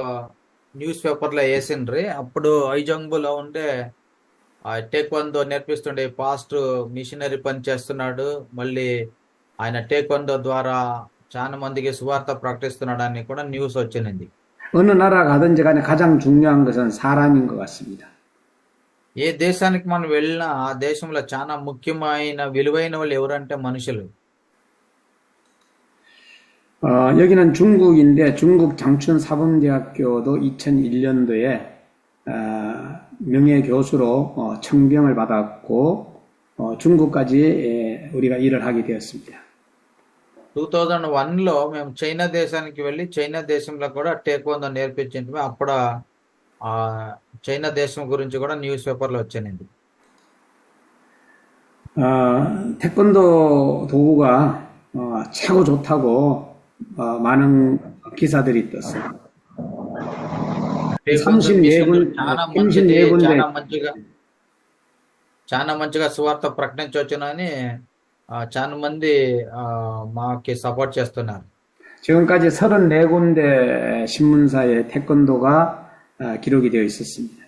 న్యూస్ పేపర్ లో వేసిండ్రి. అప్పుడు ఐజంబులో ఉండే టేక్వాందో నేర్పిస్తుండే పాస్టర్ మిషనరీ పని చేస్తున్నాడు, మళ్ళీ ఆయన టేక్వాందో ద్వారా చాలా మందికి సువార్త ప్రకటిస్తున్నాడు అని కూడా న్యూస్ వచ్చింది. 어느 나라 가든지 간에 가장 중요한 것은 사람인 것 같습니다. ఏ దేశానికి మనం వెళ్ళినా ఆ దేశంలో చాలా ముఖ్యమైన విలువైన వాళ్ళు ఎవరంటే మనుషులు. 여기는 중국인데 중국 장춘 사범대학교도 2001년도에 명예교수로 청병을 받았고 중국까지 우리가 일을 하게 되었습니다. 2001లో మేము చైనా దేశానికి వెళ్ళి చైనా దేశంలో కూడా టేక్వాందో నేర్పించింది. అప్పుడు ఆ చైనా దేశం గురించి కూడా న్యూస్ పేపర్లో వచ్చింది. 태권도 도구가 최고 좋다고 많은 기사들이 떴어요. టేక్వాందో మిషన్లు చాలా మంచిది, 34군데 చాలా మంచిగా సువార్త ప్రకటించవచ్చునని చాలా మంది మాకి సపోర్ట్ చేస్తున్నారు. 지금까지 34군데 신문사에 태권도가 기록이 되어 있었습니다.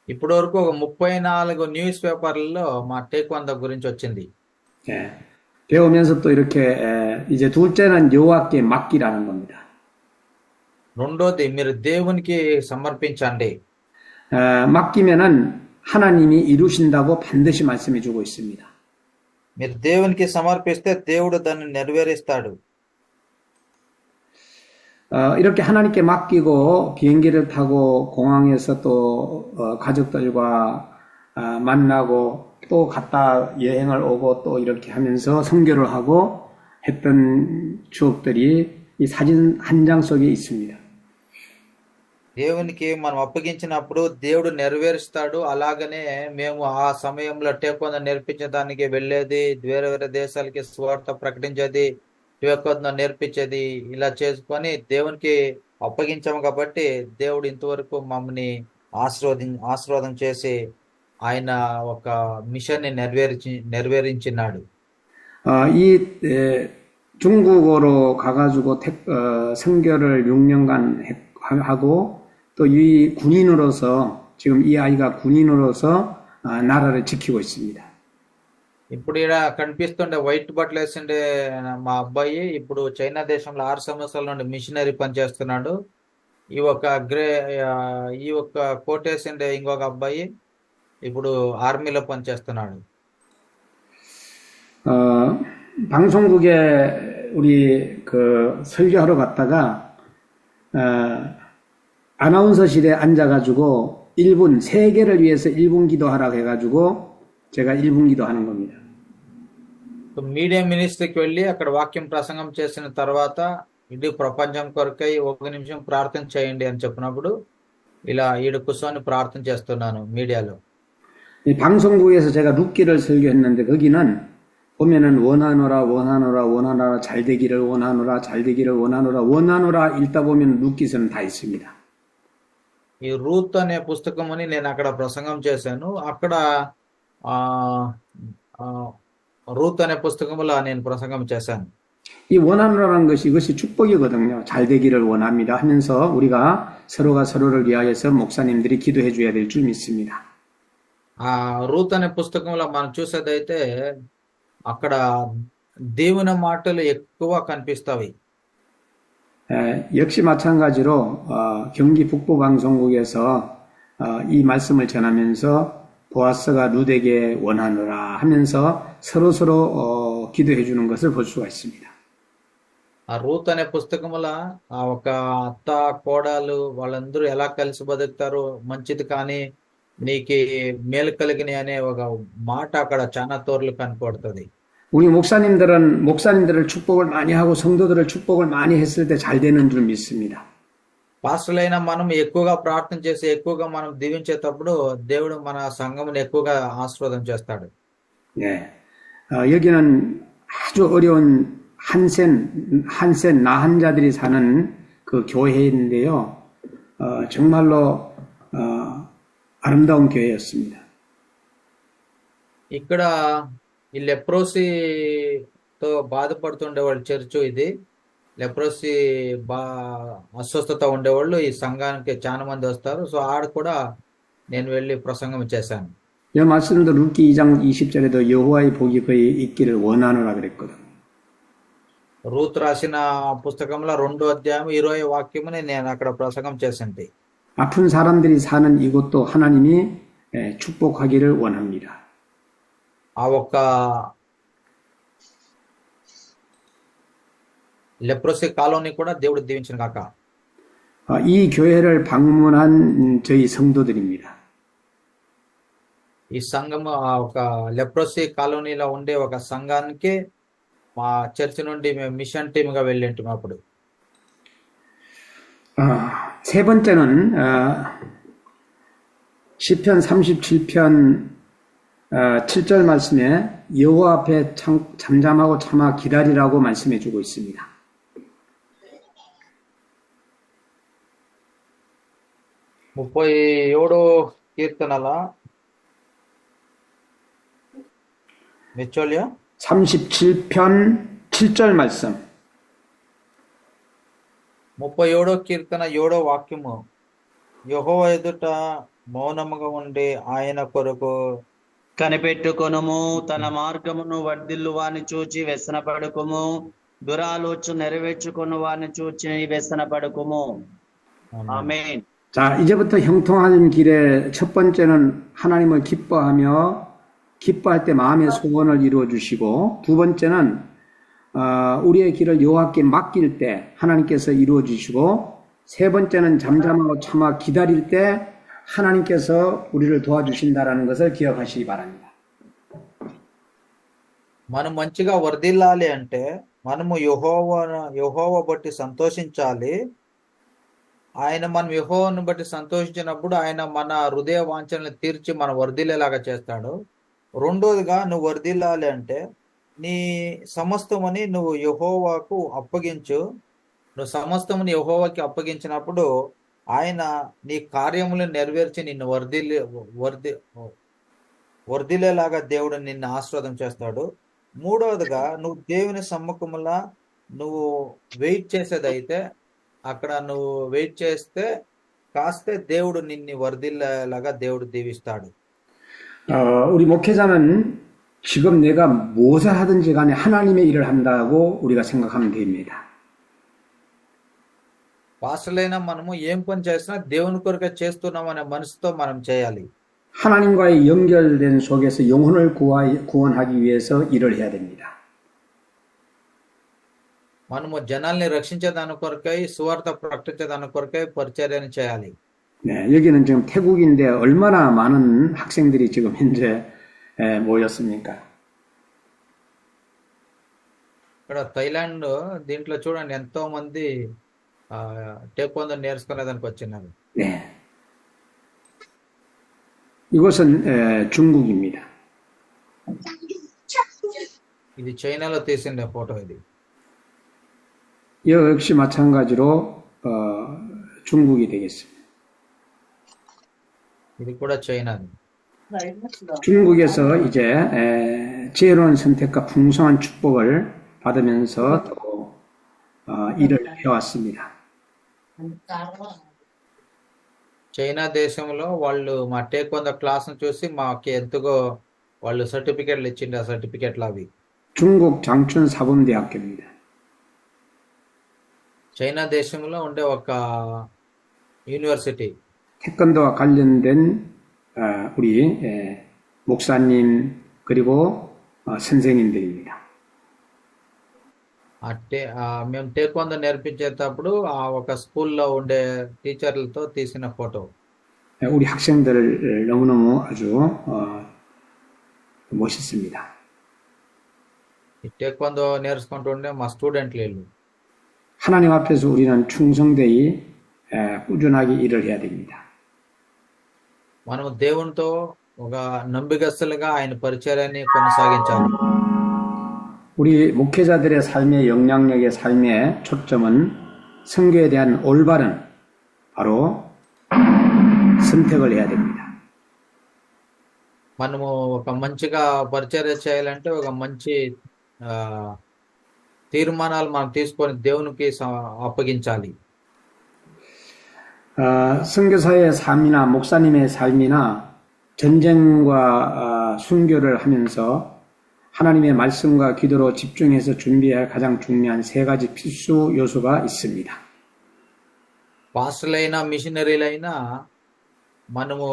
ఇప్పటి వరకు ఒక 34 న్యూస్ పేపర్లలో మా టేక్వాందో గురించి వచ్చింది. 예, 배우면서 또 이렇게 이제 둘째는 여호와께 맡기라는 겁니다. రెండోది మీరు దేవునికి సమర్పించండి. 맡기면은 하나님이 이루신다고 반드시 말씀해 주고 있습니다. మీరు దేవునికి సమర్పిస్తే దేవుడు దాన్ని నెరవేరుస్తాడు. 이렇게 하나님께 맡기고 비행기를 타고 공항에서 또 가족들과 만나고 또 갔다 여행을 오고 또 이렇게 하면서 선교를 하고 했던 추억들이 이 사진 한 장 속에 있습니다. దేవునికి మనం అప్పగించినప్పుడు దేవుడు నెరవేరుస్తాడు. అలాగనే మేము ఆ సమయంలో టేక్వాందో నేర్పించడానికి వెళ్ళేది, వేరే వేరే దేశాలకి స్వార్థ ప్రకటించేది, టేక్వాందో నేర్పించేది, ఇలా చేసుకొని దేవునికి అప్పగించాము. కాబట్టి దేవుడు ఇంతవరకు మమ్మల్ని ఆశీర్వాదం చేసి ఆయన ఒక మిషన్ ని నెరవేరించినాడు. 이 중국어로 가가지고 선교를 6년간 하고 또 이 군인으로서 지금 이 아이가 군인으로서 나라를 지키고 있습니다. ఇప్పుడు ఇక్కడ కనిపిస్తుండే వైట్ బట్టలు వేసిండే మా అబ్బాయి ఇప్పుడు చైనా దేశంలో 6 సంవత్సరాల నుండి మిషనరీ పనిచేస్తున్నాడు. ఈ ఒక్క కోట్ వేసిండే ఇంకొక అబ్బాయి ఇప్పుడు ఆర్మీలో పనిచేస్తున్నాడు. 방송국에 우리 그 설교하러 갔다가 아나운서실에 앉아가지고 1분 세계를 위해서 1분 기도하라고 해가지고 제가 1분 기도하는 겁니다. మీడియా మినిస్ట్రీకి వెళ్ళి అక్కడ వాక్యం ప్రసంగం చేసిన తర్వాత ఇది ప్రపంచం కొరకై 1 నిమిషం ప్రార్థన చేయండి అని చెప్పినప్పుడు ఇలా ఈడ కూర్చొని ప్రార్థన చేస్తున్నాను మీడియాలో. 이 방송국에서 제가 룻기를 설교했는데 거기는 보면은 원하노라 잘 되기를 원하노라 읽다 보면 룻기서는 다 있습니다. ఈ రూత్ అనే పుస్తకముని నేను అక్కడ ప్రసంగం చేశాను. అక్కడ రూత్ అనే పుస్తకములో నేను ప్రసంగం చేశాను. 이 원하노라는 것이 이것이 축복이거든요. 잘 되기를 원합니다 하면서 우리가 서로가 서로를 위하여서 목사님들이 기도해 줘야 될 줄 믿습니다. రూత్ అనే పుస్తకంలో మనం చూసేదైతే అక్కడ దేవుని మాటలు ఎక్కువ కనిపిస్తాయి. 역시 마찬가지로 경기 북부방송국에서 이 말씀을 전하면서 보아스가 룻에게 원하노라 하면서 서로 기도해 주는 것을 볼 수가 있습니다. రూత్ అనే పుస్తకములో ఒక అత్త కోడలు వాళ్ళందరూ ఎలా కలిసి బతుకుతారు, మంచిది కానీ నీకు మేలు కలిగిన అనే ఒక మాట అక్కడ చాలా తోర్లు కనపడుతుంది. 우리 목사님들을 축복을 많이 하고 성도들을 축복을 많이 했을 때 잘 되는 줄 믿습니다. పాస్టర్లైన మనం ఎక్కువగా ప్రార్థన చేసి ఎక్కువగా మనం దీవించేటప్పుడు దేవుడు మన సంఘమును ఎక్కువగా ఆశీర్వాదం చేస్తాడు. 네. 여기는 아주 어려운 한센 나한 자들이 사는 그 교회인데요. 정말로 아름다운 교회였습니다. ఇక్కడ ఈ లెప్రోసీతో బాధపడుతుండేవాళ్ళు చర్చ్ ఇది. లెప్రోసీ అస్వస్థత ఉండేవాళ్ళు ఈ సంఘానికి చాలా మంది వస్తారు. సో ఆడ కూడా నేను వెళ్ళి ప్రసంగం చేశాను. 이 말씀도 룻기 2장 20절에도 여호와의 복이 그에 있기를 원하노라 그랬거든. రూత్ రాసిన పుస్తకంలో 2వ అధ్యాయం 20వ వాక్యముని నేను అక్కడ ప్రసంగం చేసింది. 아픈 사람들이 사는 이곳도 하나님이 축복하기를 원합니다. ఆ ఒక్క లెప్రోసీ కాలనీ కూడా దేవుడు దీవించిన కాక. 이 교회를 방문한 저희 성도들입니다. ఈ సంఘము ఒక లెప్రోసీ కాలనీలో ఉండే ఒక సంఘానికి మా చర్చ్ నుండి మేము మిషన్ టీమ్ గా వెళ్ళింటాం. అప్పుడు 세 번째는 시편 37편 7절 말씀에 여호와 앞에 잠잠하고 참아 기다리라고 말씀해 주고 있습니다. 37వ కీర్తనల మెచ్చోలియా 37편 7절 말씀. 37వ కీర్తన 7వ వాక్యము. యెహోవా ఎదుట మౌనముగా ఉండి ఆయన కొరకు కనిపెట్టుకొనుము, తన మార్గమును వర్ధిల్లు వాని చూచి వ్యసనపడుకుము, దురాలోచన నెరవేర్చుకుని వాని చూచి వ్యసనపడుకుము. ఆమేన్. 자, 이제부터 형통하는 길에 첫 번째는 하나님을 기뻐할 때 마음의 소원을 이루어 주시고, 두 번째는 우리의 길을 여호와께 맡길 때 하나님께서 이루어 주시고, 세 번째는 잠잠하고 참아 기다릴 때 하나님께서 우리를 도와주신다라는 것을 기억하시기 바랍니다. మనం మంచిగా వర్ధిల్లాలి అంటే మనము యెహోవా బట్టి సంతోషించాలి. మనం యెహోవాను బట్టి సంతోషించినప్పుడు ఆయన మన హృదయ వాంఛనలు తీర్చి మన వర్ధిల్లేలాగా చేస్తాడు. రెండోదిగా నువ్వు వర్ధిల్లాలి అంటే నీ సమస్తమని నువ్వు యెహోవాకు అప్పగించు. నువ్వు సమస్తముని యెహోవాకి అప్పగించినప్పుడు ఆయన నీ కార్యములను నెరవేర్చి నిన్ను వర్ధిల్లేలాగా దేవుడు నిన్ను ఆశీర్వాదం చేస్తాడు. మూడవదిగా నువ్వు దేవుని సమ్ముఖములా నువ్వు వెయిట్ చేసేదైతే అక్కడ నువ్వు వెయిట్ చేస్తే కాస్తే దేవుడు నిన్ను వర్ధిల్లేలాగా దేవుడు దీవిస్తాడు. 우리 목회자는 지금 내가 무엇을 하든지 간에 하나님의 일을 한다고 우리가 생각하면 됩니다. పాస్టర్లైనా మనము ఏం పని చేసినా దేవుని కొరకే చేస్తున్నాం అనే మనసుతో మనం చేయాలి. 하나님과의 연결된 속에서 영혼을 구원하기 위해서 일을 해야 됩니다. మనము జనాల్ని రక్షించేదాని కొరకై సువార్త ప్రకటించేదాని కొరకై పరిచర్యను చేయాలి. 네, 여기는 지금 태국인데 얼마나 많은 학생들이 지금 현재 모였습니까? ఇక్కడ థైలాండ్ దీంట్లో చూడండి ఎంతో మంది టేక్వాందో నేర్చుకునేదానికి వచ్చినారు. 네. 이곳은 중국입니다. ఇది చైనాలో తీసిన ఫోటో. ఇది 역시 마찬가지로 중국이 되겠습니다. ఇది కూడా చైనాది. 중국에서 이제 지혜로운 선택과 풍성한 축복을 받으면서 또 일을 해왔습니다. చైనా దేశంలో వాళ్ళు మా టేక్వాందో క్లాస్ను చూసి మాకు ఎంతగో వాళ్ళు సర్టిఫికెట్లు ఇచ్చిండు. ఆ సర్టిఫికెట్లు అవి 중국 장춘 사범대학교입니다. చైనా దేశంలో ఉండే ఒక యూనివర్సిటీ. 태권도와 관련된 우리 목사님 그리고 선생님들입니다. మేము టేక్వాందో నేర్పించేటప్పుడు ఆ ఒక స్కూల్లో ఉండే టీచర్లతో తీసిన ఫోటో. 우리 학생들 너무너무 아주 멋있습니다. ఈ టేక్వాందో నేర్చుకుంటుండే మా స్టూడెంట్లు వీళ్ళు. 하나님 앞에서 우리는 충성되이 꾸준하게 일을 해야 됩니다. మనము దేవునితో ఒక నమ్మికస్తులుగా ఆయన పరిచర్యని కొనసాగించాలి. 우리 목회자들의 삶의 영향력의 삶의 초점은 선교에 대한 올바른 바로 선택을 해야 됩니다. మనము ఒక మంచిగా పరిచర్య చేయాలంటే ఒక మంచి తీర్మానాలు మనం తీసుకొని దేవునికి అప్పగించాలి. 선교사의 삶이나 목사님의 삶이나 전쟁과 순교를 하면서 하나님의 말씀과 기도로 집중해서 준비해야 할 가장 중요한 세 가지 필수 요소가 있습니다. పాస్టర్లైనా మిషనరీలైనా మనము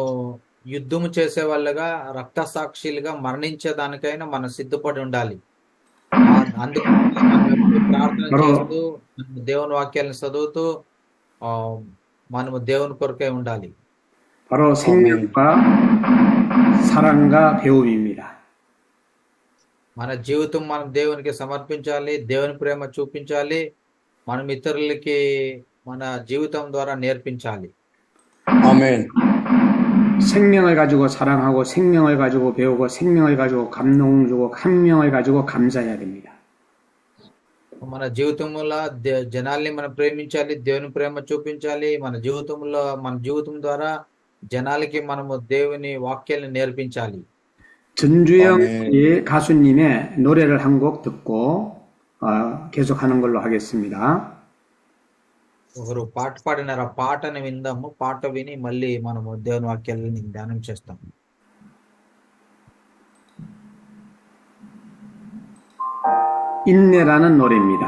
యుద్ధము చేసే వాళ్ళగా రక్త సాక్షులుగా మరణించేదానికైనా మనం సిద్ధపడి ఉండాలి. అందుకే ప్రార్థన చేస్తూ దేవుని వాక్యాలను చదువుతూ మనము దేవుని కొరకే ఉండాలి. 바로 생명과 사랑과 배움입니다. మన జీవితం మనం దేవునికి సమర్పించాలి. దేవుని ప్రేమ చూపించాలి. మనం ఇతరులకి మన జీవితం ద్వారా నేర్పించాలి. 아멘. 생명을 가지고 사랑하고 생명을 가지고 배우고 생명을 가지고 감동 주고 생명을 가지고 감사해야 됩니다. మన జీవితంలో జనాల్ని మనం ప్రేమించాలి. దేవుని ప్రేమ చూపించాలి. మన జీవితం ద్వారా జనాలకి మనము దేవుని వాక్యాలను నేర్పించాలి. 전주영 가수님의 노래를 한 곡 듣고 계속하는 걸로 하겠습니다. ఒకరు పాట పాడినారు. ఆ పాటను విందాము. పాట విని మళ్ళీ మనము దేవుని వాక్యాలని ధ్యానం చేస్తాం. 인내라는 노래입니다.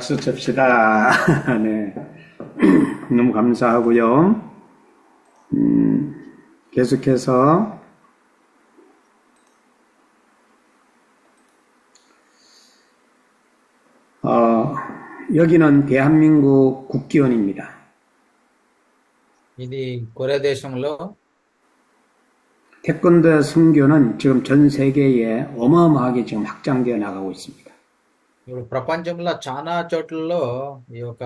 박수 칩시다. 네. 너무 감사하고요. 계속해서 여기는 대한민국 국기원입니다. ఇది కొరియా దేశంలో 태권도 선교는 지금 전 세계에 어마어마하게 지금 확장되어 나가고 있습니다. ఇప్పుడు ప్రపంచంలో చాలా చోట్లలో ఈ యొక్క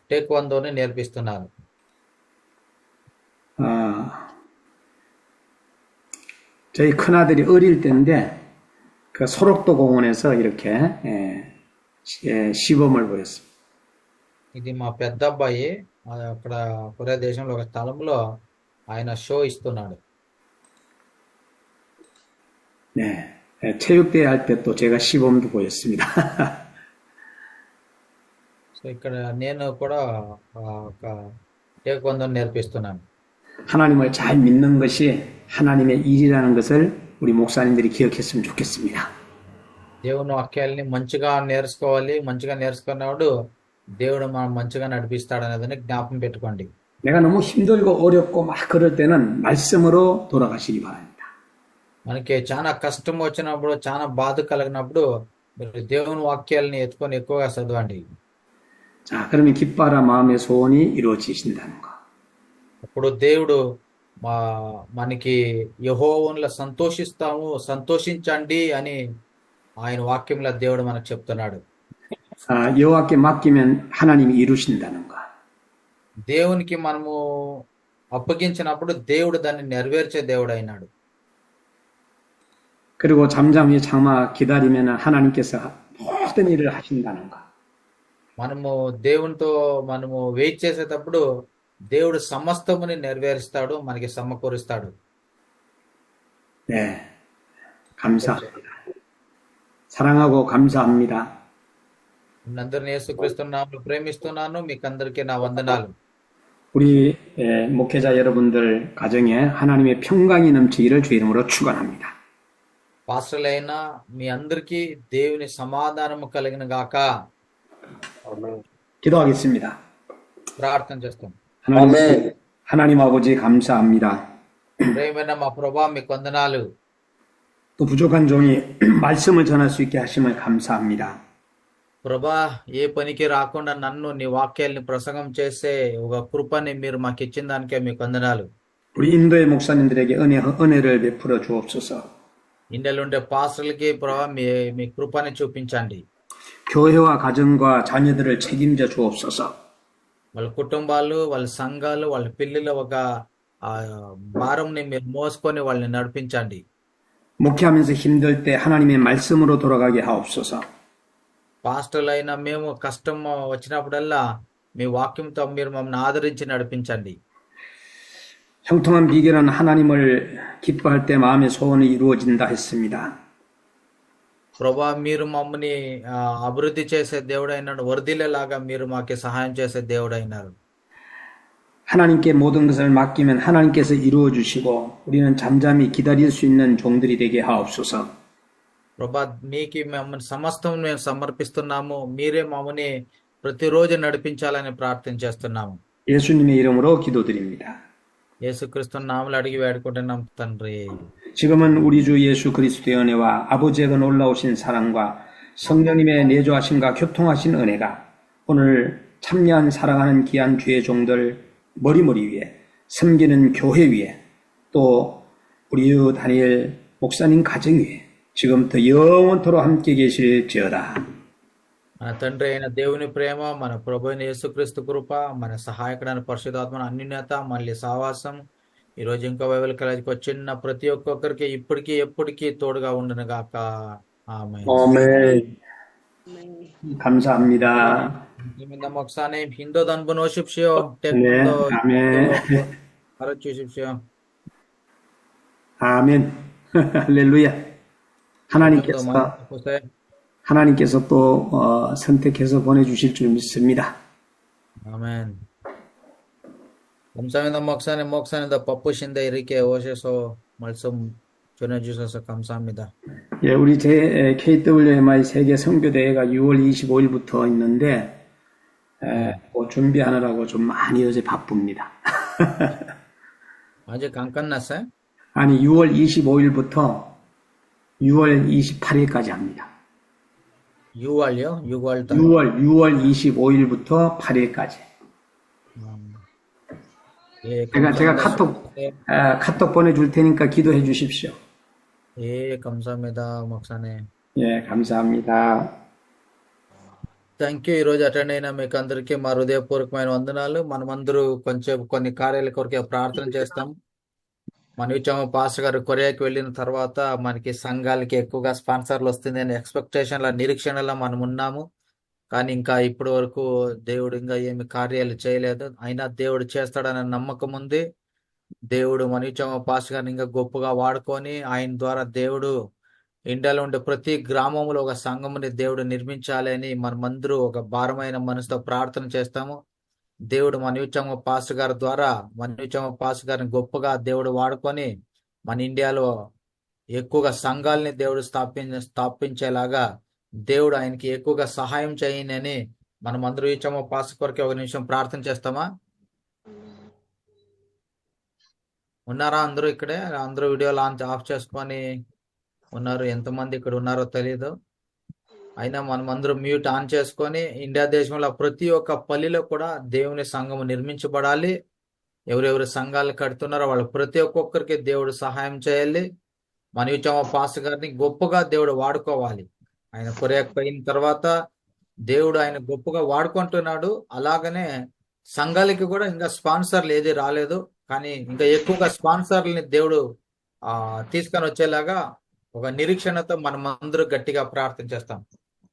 టేక్వాందోని నేర్పిస్తున్నారు. 저희 큰아들이 어릴 때인데 그 소록도 공원에서 이렇게 시범을 보였습니다. ఇది మా పెద్ద అబ్బాయి అక్కడ కొరియా దేశంలో ఒక స్థలంలో ఆయన షో ఇస్తున్నాడు. 네, 체육대회 할 때 또 제가 시범도 보였습니다. సో ఇక్కడ నేను కూడా ఒక టేక్వాందోని నేర్పిస్తున్నాను. 하나님을 잘 믿는 것이 하나님의 일이라는 것을 우리 목사님들이 기억했으면 좋겠습니다. దేవుని వాక్యాలని మంచిగా నేర్చుకోవాలి. మంచిగా నేర్చుకున్నవాడు దేవుడు మనం మంచిగా నడిపిస్తాడు అనేదాన్ని జ్ఞాపకం పెట్టుకోండి. 내가 너무 힘들고 어렵고 막 그럴 때는 말씀으로 돌아가시기 바랍니다. మనకి చాలా కష్టం వచ్చినప్పుడు చాలా బాధ కలిగినప్పుడు మీరు దేవుని వాక్యాలని ఎత్తుకొని ఎక్కువగా చదవండి. 자, 그러면 기뻐하라 마음의 소원이 이루어지신다는 거. అప్పుడు దేవుడు మనకి యెహోవాలో సంతోషించండి అని ఆయన వాక్యంలో దేవుడు మనకు చెప్తున్నాడు. 여호와께 맡기면 하나님이 이루신다는 거. దేవునికి మనము అప్పగించినప్పుడు దేవుడు దాన్ని నెరవేర్చే దేవుడు అయినాడు. 그리고 잠잠히 참아 기다리면 하나님께서 모든 일을 하신다는 거. మనము దేవునితో మనము వెయిట్ చేసేటప్పుడు దేవుడు సమస్తముని నెరవేరుస్తాడు, మనకి సమకూరుస్తాడు. 네, 감사합니다. 사랑하고 감사합니다. అందరిని యేసుక్రీస్తు నామములో ప్రేమిస్తున్నాను. మీకు అందరికీ నా వందనాలు. 우리 목회자 여러분들 가정에 하나님의 평강이 넘치기를 주 이름으로 축원합니다. పాస్టర్లైనా మీ అందరికీ దేవుని సమాధానము కలిగిన గాక. 기도하겠습니다. ప్రార్థన చేస్తాం. 하나님 아버지 감사합니다. ప్రేమైన మా ప్రభా మీకు వందనాలు. 또 부족한 종이 말씀을 전할 수 있게 하심을 감사합니다. ప్రభా ఏ పనికి రాకుండా నన్ను నీ వాక్యాల్ని ప్రసంగం చేసే ఒక కృపని మీరు మాకు ఇచ్చిన దానికే మీకు వందనాలు. 우리 인도의 목사님들에게 은혜를 베풀어 주옵소서. ఇండియాలో ఉండే పాస్టర్లకి ప్రభా మీ కృపని చూపించండి. 교회와 가정과 자녀들을 책임져 주옵소서. వాళ్ళ కుటుంబాలు, వాళ్ళ సంఘాలు, వాళ్ళ పిల్లల ఒక భారంని మీరు మోసుకొని వాళ్ళని నడిపించండి. 목회하면서 힘들 때 하나님의 말씀으로 돌아가게 하옵소서. పాస్టర్లైనా మేము కష్టం వచ్చినప్పుడల్లా మీ వాక్యంతో మీరు మమ్మల్ని ఆదరించి నడిపించండి. 형통한 비결은 하나님을 기뻐할 때 마음의 소원이 이루어진다 했습니다. ప్రభా మీరు మమ్మల్ని అభివృద్ధి చేసే దేవుడైనాడు. వర్ధిల్లేలాగా మీరు మాకు సహాయం చేసే దేవుడైనారు. 하나님께 모든 것을 맡기면 하나님께서 이루어 주시고 우리는 잠잠히 기다릴 수 있는 종들이 되게 하옵소서. ప్రభా మీకు మమ్మల్ని సమస్తం మేము సమర్పిస్తున్నాము. మీరే మమ్మల్ని ప్రతిరోజు నడిపించాలని ప్రార్థన చేస్తున్నాము. 예수님의 이름으로 기도드립니다. యేసుక్రీస్తు నామములో అడిగి వేడుకుంటున్నాం తండ్రి. 지금은 우리 주 예수 그리스도의 은혜와 아버지의 그 놀라우신 사랑과 성령님의 내조하심과 교통하신 은혜가 오늘 참여한 사랑하는 귀한 주의 종들 머리머리 위에 섬기는 교회 위에 또 우리 다니엘 목사님 가정 위에 지금부터 영원토록 함께 계실지어다. మన తండ్రి అయిన దేవుని ప్రేమ, మన ప్రభు అయిన యేసుక్రీస్తు కృప, మన సహాయకుడైన పరిశుద్ధాత్మ అన్యోన్యత, మళ్ళీ సావాసం ఈరోజు ఇంకో బైబిల్ కాలేజీకి వచ్చిన ప్రతి ఒక్కొక్కరికి ఇప్పటికీ ఎప్పటికీ తోడుగా ఉండును గాక. ఆమేన్. 감사합니다. ఒకసారి హిందూ దన్బన్ ఓషిప్షియో 네, 아멘. భారత్ చూసిప్షియో. 아멘. 할렐루야. 하나님께서 또 선택해서 보내주실 줄 믿습니다. ఆమేన్. 감사합니다. 목사님, 목사님도 바쁘신데 이렇게 오셔서 말씀 전해주셔서 감사합니다. 예, 우리 KWMI 세계 선교대회가 6월 25일부터 있는데, 뭐 준비하느라고 좀 많이 어제 바쁩니다. 아직 안 끝났어요? 아니, 6월 25일부터 6월 28일까지 합니다. 6월요? 6월 달. 6월 25일부터 8일까지. 예, 제가 감사합니다. 카톡 보내줄 테니까 기도해 주십시오. 예, 감사합니다, 목사님. 예, 감사합니다. Thank you. ఈరోజు అటెండ్ అయిన మీకు అందరికీ మా హృదయపూర్వకమైన వందనాలు. మనమందరూ కొంచెం కొన్ని కార్యాల కొరకే ప్రార్థన చేస్తాం. మన విచామ పాస్టర్ గారు కొరియాకి వెళ్ళిన తర్వాత మనకి సంఘాలకి ఎక్కువగా స్పాన్సర్లు వస్తుంది అనే ఎక్స్పెక్టేషన్ల నిరీక్షణలో మనం ఉన్నాము. కానీ ఇంకా ఇప్పటి వరకు దేవుడు ఇంకా ఏమి కార్యాలు చేయలేదు. అయినా దేవుడు చేస్తాడనే నమ్మకం ఉంది. దేవుడు మన విచామ పాస్టర్ గారిని ఇంకా గొప్పగా వాడుకొని ఆయన ద్వారా దేవుడు ఇండియాలో ఉండే ప్రతి గ్రామంలో ఒక సంఘముని దేవుడు నిర్మించాలని మనమందరూ ఒక భారమైన మనసుతో ప్రార్థన చేస్తాము. దేవుడు మనవిచమ్మ పాస్టర్ గారి ద్వారా మనవిచమ్మ పాస్టర్ గారిని గొప్పగా దేవుడు వాడుకొని మన ఇండియాలో ఎక్కువగా సంఘాలని దేవుడు స్థాపించేలాగా దేవుడు ఆయనకి ఎక్కువగా సహాయం చేయనని మనమందరూ విచమ్మ పాస్టర్ కొరకే ఒక నిమిషం ప్రార్థన చేస్తామా? ఉన్నారా అందరూ ఇక్కడే? అందరూ వీడియో లాంచ్ ఆఫ్ చేసుకొని ఉన్నారు. ఎంతమంది ఇక్కడ ఉన్నారో తెలియదు. అయినా మనం అందరూ మ్యూట్ ఆన్ చేసుకొని ఇండియా దేశంలో ప్రతి ఒక్క పల్లిలో కూడా దేవుని సంఘం నిర్మించబడాలి. ఎవరెవరు సంఘాలు కడుతున్నారో వాళ్ళు ప్రతి ఒక్కొక్కరికి దేవుడు సహాయం చేయాలి. మన విచామ పాస్టర్ గారిని గొప్పగా దేవుడు వాడుకోవాలి. ఆయన కొరియాకు పోయిన తర్వాత దేవుడు ఆయన గొప్పగా వాడుకుంటున్నాడు. అలాగనే సంఘాలకి కూడా ఇంకా స్పాన్సర్లు ఏది రాలేదు. కానీ ఇంకా ఎక్కువగా స్పాన్సర్లని దేవుడు తీసుకొని వచ్చేలాగా ఒక నిరీక్షణతో మనం అందరూ గట్టిగా ప్రార్థన చేస్తాం.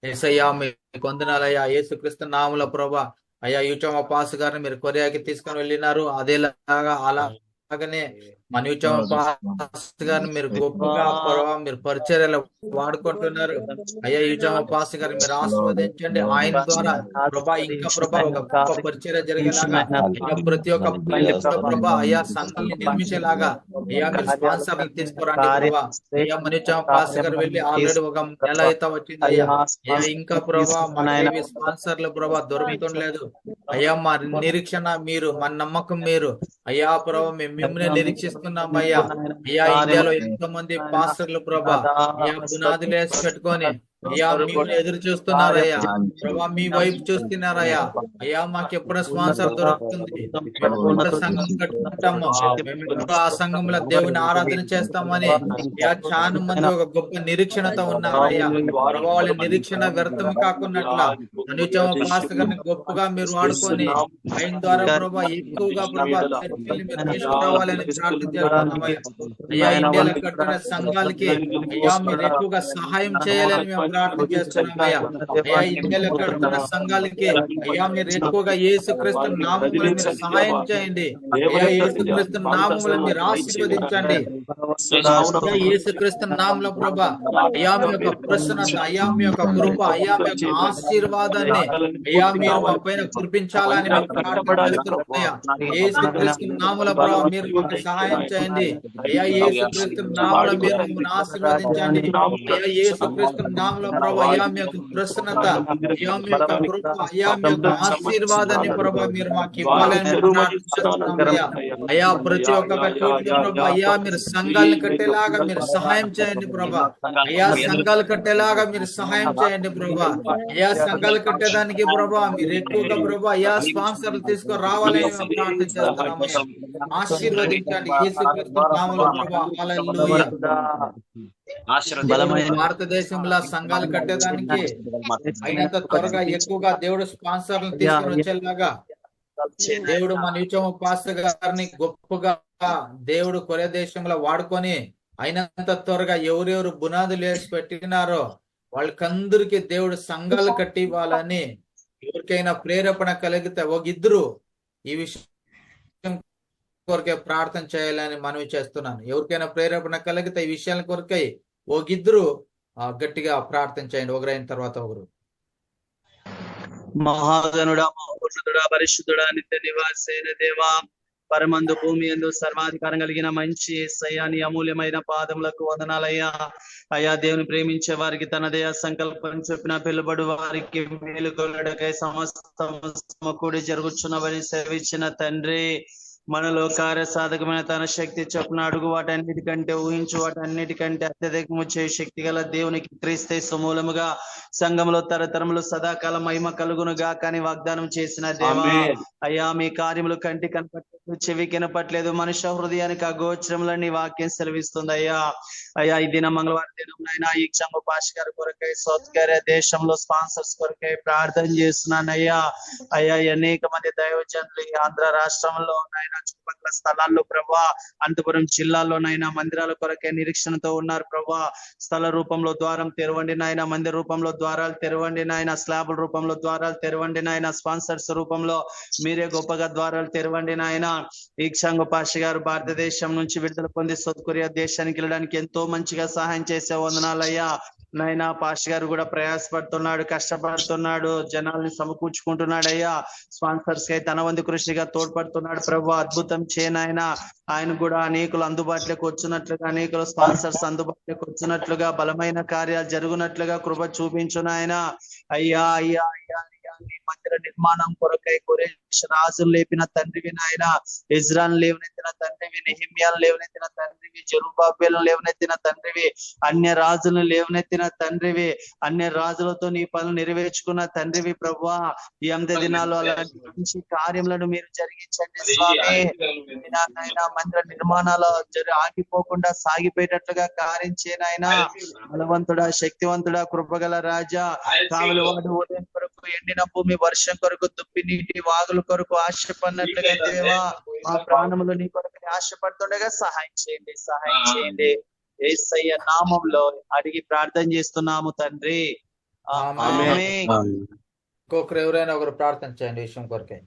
యేసయ్యా మీకు వందనాలయ్యా, యేసుక్రీస్తు నామములో ప్రభా అయ్యా యుచమ పాస్ గారిని మీరు కొరియాకి తీసుకొని వెళ్ళినారు. అదేలాగా అలాగనే మన యుచమ పాస్ గారిని మీరు గొప్పగా ప్రభా మీరు పరిచర్యలో వాడుకుంటున్నారు. అయ్యా యుచమ పాస్ గారిని మీరు ఆశీర్వదించండి. ఆయన ద్వారా ప్రభా ఇంకా ప్రభా ఒక గొప్ప పరిచర్య జరిగేలాగా ఇంకా ప్రతి ఒక్క ప్రభా అయ్యా సంఘాన్ని నిర్మించేలాగా అయ్యా మీరు స్పాన్సర్లు తీసుకురండి ప్రభా. అయ్యా మన యుచమ పాస్ గారు వెళ్ళి ఆల్రెడీ ఒక నెల అయితే వచ్చింది అయ్యా. అయ్యా ఇంకా ప్రభా మన స్పాన్సర్లు ప్రభా దొరుకుతుండలేదు అయ్యా. మా నిరీక్షణ మీరు, మన నమ్మకం మీరు అయ్యా ప్రభా. మేము మిమ్మల్ని నిరీక్షిస్తున్నాం అయ్యా. అయ్యా ఇండియాలో ఎంతో మంది పాస్టర్లు ప్రభా అయ్యా పునాదులు వేసి పెట్టుకొని అయ్యా మిమ్మల్ని ఎదురు చూస్తున్నారయ్యా ప్రభా. మీ వైపు చూస్తున్నారయ్యా. అయ్యా మాకు ఎప్పుడు స్పాన్సర్ దొరుకుతుంది, సంఘం కట్టుకుంటాము, మేము ఆ సంఘంలో దేవుని ఆరాధన చేస్తామని అయ్యా చాలా మంది ఒక గొప్ప నిరీక్షణతో ఉన్నారయ్యా. ప్రభా వాళ్ళ నిరీక్షణ వ్యర్థం కాకున్నట్లా అనుచమ పాస్టర్ గారిని గొప్పగా మీరు వాడుకొని ఆయన ద్వారా ప్రభా ఎక్కువగా ప్రభా మీరు తీసుకురావాలని ప్రార్థన చేస్తున్నామయ్యా. అయ్యా ఇండియాలో కట్టిన సంఘాలకి అయ్యా మీరు ఎక్కువగా సహాయం చేయాలని మేము ప్రార్థన చేస్తున్నామయ్యా. అయ్యా ఇండియాలో కడుతున్న సంఘాలకి అయ్యా మీరు ఎక్కువగా యేసుక్రీస్తు నామములో మీరు సహాయం చేయండి. అయ్యా యేసుక్రీస్తు నామములో మీరు ఆశీర్వదించండి. అయ్యా యేసుక్రీస్తు నామములో ప్రభా అయ్యా మీ యొక్క ప్రసన్నత, అయ్యా మీ యొక్క కృప, అయ్యా మీ యొక్క ఆశీర్వాదాన్ని అయ్యా మీరు మా పైన కురిపించాలని మేము ప్రార్థన చేస్తున్నామయ్యా. యేసుక్రీస్తు నామములో ప్రభా మీరు మాకు సహాయం చేయండి. అయ్యా యేసుక్రీస్తు నామములో మీరు మమ్మల్ని ఆశీర్వదించండి. అయ్యా యేసుక్రీస్తు నామములో ప్రభా అయ్యా మీ యొక్క ప్రసన్నత, అయ్యా మీ యొక్క కృప, అయ్యా మీ యొక్క ఆశీర్వాదాన్ని ప్రభా మీరు మాకు ఇవ్వాలని ప్రార్థిస్తున్నామయ్యా. అయ్యా ప్రతి ఒక్క ప్రభా అయ్యా మీరు సంఘాలను కట్టేలాగా మీరు సహాయం చేయండి ప్రభా. అయ్యా సంఘాలు కట్టేలాగా మీరు సహాయం చేయండి ప్రభా. అయ్యా సంఘాలు కట్టేదానికి ప్రభా మీరు ఎక్కువగా ప్రభా అయ్యా స్పాన్సర్లు తీసుకొని రావాలని మేము ప్రార్థన చేస్తున్నామయ్యా. ఆశీర్వదించండి యేసుక్రీస్తు నామములో ప్రభా. హల్లెలూయా. భారతదేశంలో సంఘాలు కట్టేదానికి అయినంత త్వరగా ఎక్కువగా దేవుడు స్పాన్సర్లను తీసుకొని వచ్చేలాగా దేవుడు మన యుచమ పాస్టర్ గారిని గొప్పగా దేవుడు కొరియా దేశంలో వాడుకొని అయినంత త్వరగా ఎవరెవరు బునాదులు వేసి పెట్టినారో వాళ్ళకందరికి దేవుడు సంఘాలు కట్టి ఇవ్వాలని ఎవరికైనా ప్రేరేపణ కలిగితే ఒక ఇద్దరు ఈ విషయం కొరకే ప్రార్థన చేయాలని మనవి చేస్తున్నాను. ఎవరికైనా ప్రేరేపణ కలిగితే ఈ విషయాల కొరకై ఒక ఇద్దరు గట్టిగా ప్రార్థన చేయండి, ఒకరైన తర్వాత ఒకరు. మహాగణుడా, మహోన్నతుడా, పరిశుద్ధుడా, నిత్య నివాసైన దేవా, పరమందు భూమి యందు సర్వాధికారం కలిగిన మంచి యేసయ్యా, నీ అమూల్యమైన పాదములకు వందనాలయ్యా. అయ్యా, దేవుని ప్రేమించే వారికి తన దయా సంకల్పం చెప్పిన పిలుబడు వారికి మేలు కొలడకై సమస్తము సమకూడి జరుగుచున్నవని సెలవిచ్చిన తండ్రి, మనలో కార్యసాధకమైన తన శక్తి చొప్పున అడుగు వాటన్నిటికంటే ఊహించు వాటన్నిటికంటే అత్యధికము చే శక్తి గల దేవునికి క్రీస్తే సమూలముగా సంఘంలో తరతరములు సదాకాలం మహిమ కలుగునుగా కానీ వాగ్దానం చేసిన దేవా, అయ్యా, మీ కార్యములు కంటి కనపట్లేదు, చెవి కనపట్లేదు, మనుష్య హృదయానికి అగోచరములని వాక్యం సెలవిస్తుంది. అయ్యా, ఈ దిన మంగళవారం దినం నాయన ఈ చంగు పాష గారి కొరకై సౌత్ కొరియా దేశంలో స్పాన్సర్స్ కొరకై ప్రార్థన చేస్తున్నాను. అయ్యా, అనేక మంది దైవజనులు ఈ ఆంధ్ర రాష్ట్రంలో నాయన చుట్టుపక్కల స్థలాల్లో ప్రభా, అనంతపురం జిల్లాలోనైనా మందిరాల కొరకే నిరీక్షణతో ఉన్నారు ప్రభా. స్థల రూపంలో ద్వారం తెరవండి నాయన, మందిర రూపంలో ద్వారాలు తెరవండి నాయన, స్లాబుల రూపంలో ద్వారాలు తెరవండి నాయన, స్పాన్సర్స్ రూపంలో మీరే గొప్పగా ద్వారాలు తెరవండి నాయన. ఈ క్షంగు పాష గారు భారతదేశం నుంచి విడుదల పొంది సౌత్ కొరియా దేశానికి వెళ్ళడానికి ఎంతో మంచిగా సహాయం చేసే వందనాలయ్యా. నాయన పాష గారు కూడా ప్రయాసపడుతున్నాడు, కష్టపడుతున్నాడు, జనాల్ని సమకూర్చుకుంటున్నాడు అయ్యా. స్పాన్సర్స్ కై తన వంతు కృషిగా తోడ్పడుతున్నాడు ప్రభు. అద్భుతం చేయనాయన. ఆయన కూడా అనేకులు అందుబాటులోకి వచ్చినట్లుగా, అనేకులు స్పాన్సర్స్ అందుబాటులోకి వచ్చినట్లుగా, బలమైన కార్యాలు జరుగునట్లుగా కృప చూపించు నాయన. అయ్యా అయ్యా అయ్యా అయ్యా, నీ మందిర నిర్మాణం కొరకై కొరేష్ రాజులు లేపిన తండ్రివి నాయన, ఇజ్రాన్ లేవనెత్తిన తండ్రివి, నెహిమ్యాను లేవనెత్తిన తండ్రివి, జెరుబ్బాబెలు లేవనెత్తిన తండ్రివి, అన్య రాజులను లేవనెత్తిన తండ్రివి, అన్య రాజులతో నీ పనులు నెరవేర్చుకున్న తండ్రివి ప్రభువా. ఈ 8 దినాలు అలాంటి మంచి కార్యములను మీరు జరిగించండి స్వామి. మందిర నిర్మాణాలు ఆగిపోకుండా సాగిపోయేటట్లుగా కార్యం చేయనాయన. బలవంతుడా, శక్తివంతుడా, కృపగల రాజా, కావలి వాడు ఉదయం కొరకు, ఎండిన భూమి వర్షం కొరకు, దుప్పి నీటి వాగుల కొరకు ఆశపడినట్లుగా దేవా, మా ప్రాణములు నీ కొరకు ఆశపడుతుండగా సహాయం చేయండి, సహాయం చేయండి. యేసయ్య నామంలో అడిగి ప్రార్థన చేస్తున్నాము తండ్రి, ఆమేన్. ఇంకొకరు ఎవరైనా ఒకరు ప్రార్థన చేయండి విషయం కొరకే.